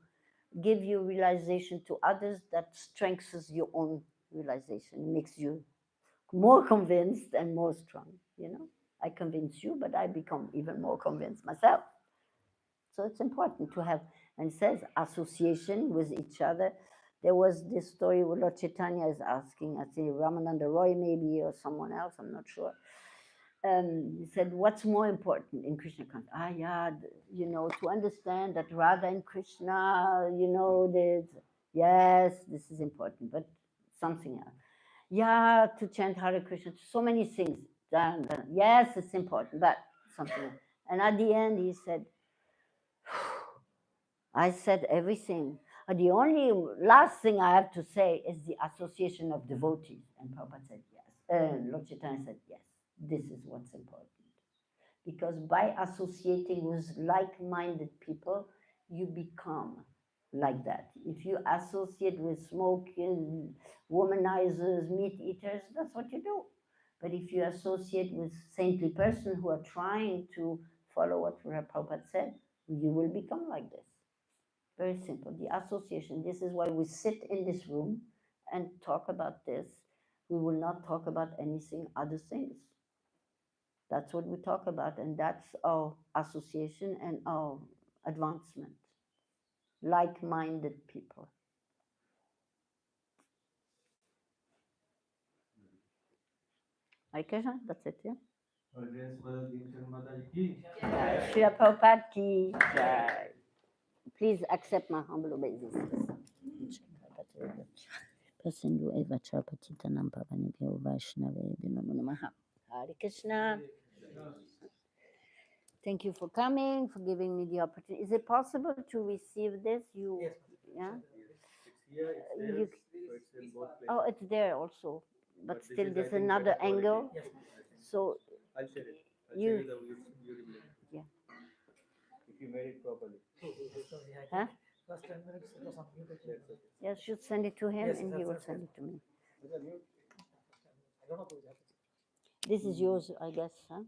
give your realization to others, that strengthens your own realization, makes you more convinced and more strong, you know. I convince you, but I become even more convinced myself. So it's important to have, and it says association with each other. There was this story where Lord Chaitanya is asking, I think Ramananda Roy maybe, or someone else, I'm not sure. he said, what's more important in Krishna consciousness? Yeah, to understand that Radha and Krishna, yes, this is important, but something else. Yeah, to chant Hare Krishna, so many things. Yes, it's important, but something else. And at the end, he said, I said everything. The only last thing I have to say is the association of devotees. And Prabhupada said yes. Lord Chaitanya said yes. This is what's important. Because by associating with like-minded people, you become like that. If you associate with smoking, womanizers, meat eaters, that's what you do. But if you associate with saintly person who are trying to follow what Prabhupada said, you will become like this. Very simple. The association. This is why we sit in this room and talk about this. We will not talk about anything other things. That's what we talk about, and that's our association and our advancement. Like-minded people. Okay, that's it, yeah? Srila Prabhupada ki jai. Please accept my humble obeisances. Pasindu eva chapatitanam pavanibhyo vaishnavebhyo namo namaha. Hare Krishna. Thank you for coming, for giving me the opportunity. Is it possible to receive this? Yes. Yeah? It's here, it's there, You- so it's in both places. Oh, it's there also, but This still is, I there's think, another better quality. angle. Yes. So I'll share it. I'll You- share you the YouTube link. Yeah. If you made it properly. Huh? Last 10 minutes it was on YouTube. That's okay. Yeah, should send it to him Yes, and he that's- will that's send it. it to me. Is that mute? I don't know who that is. This is yours, I guess, huh?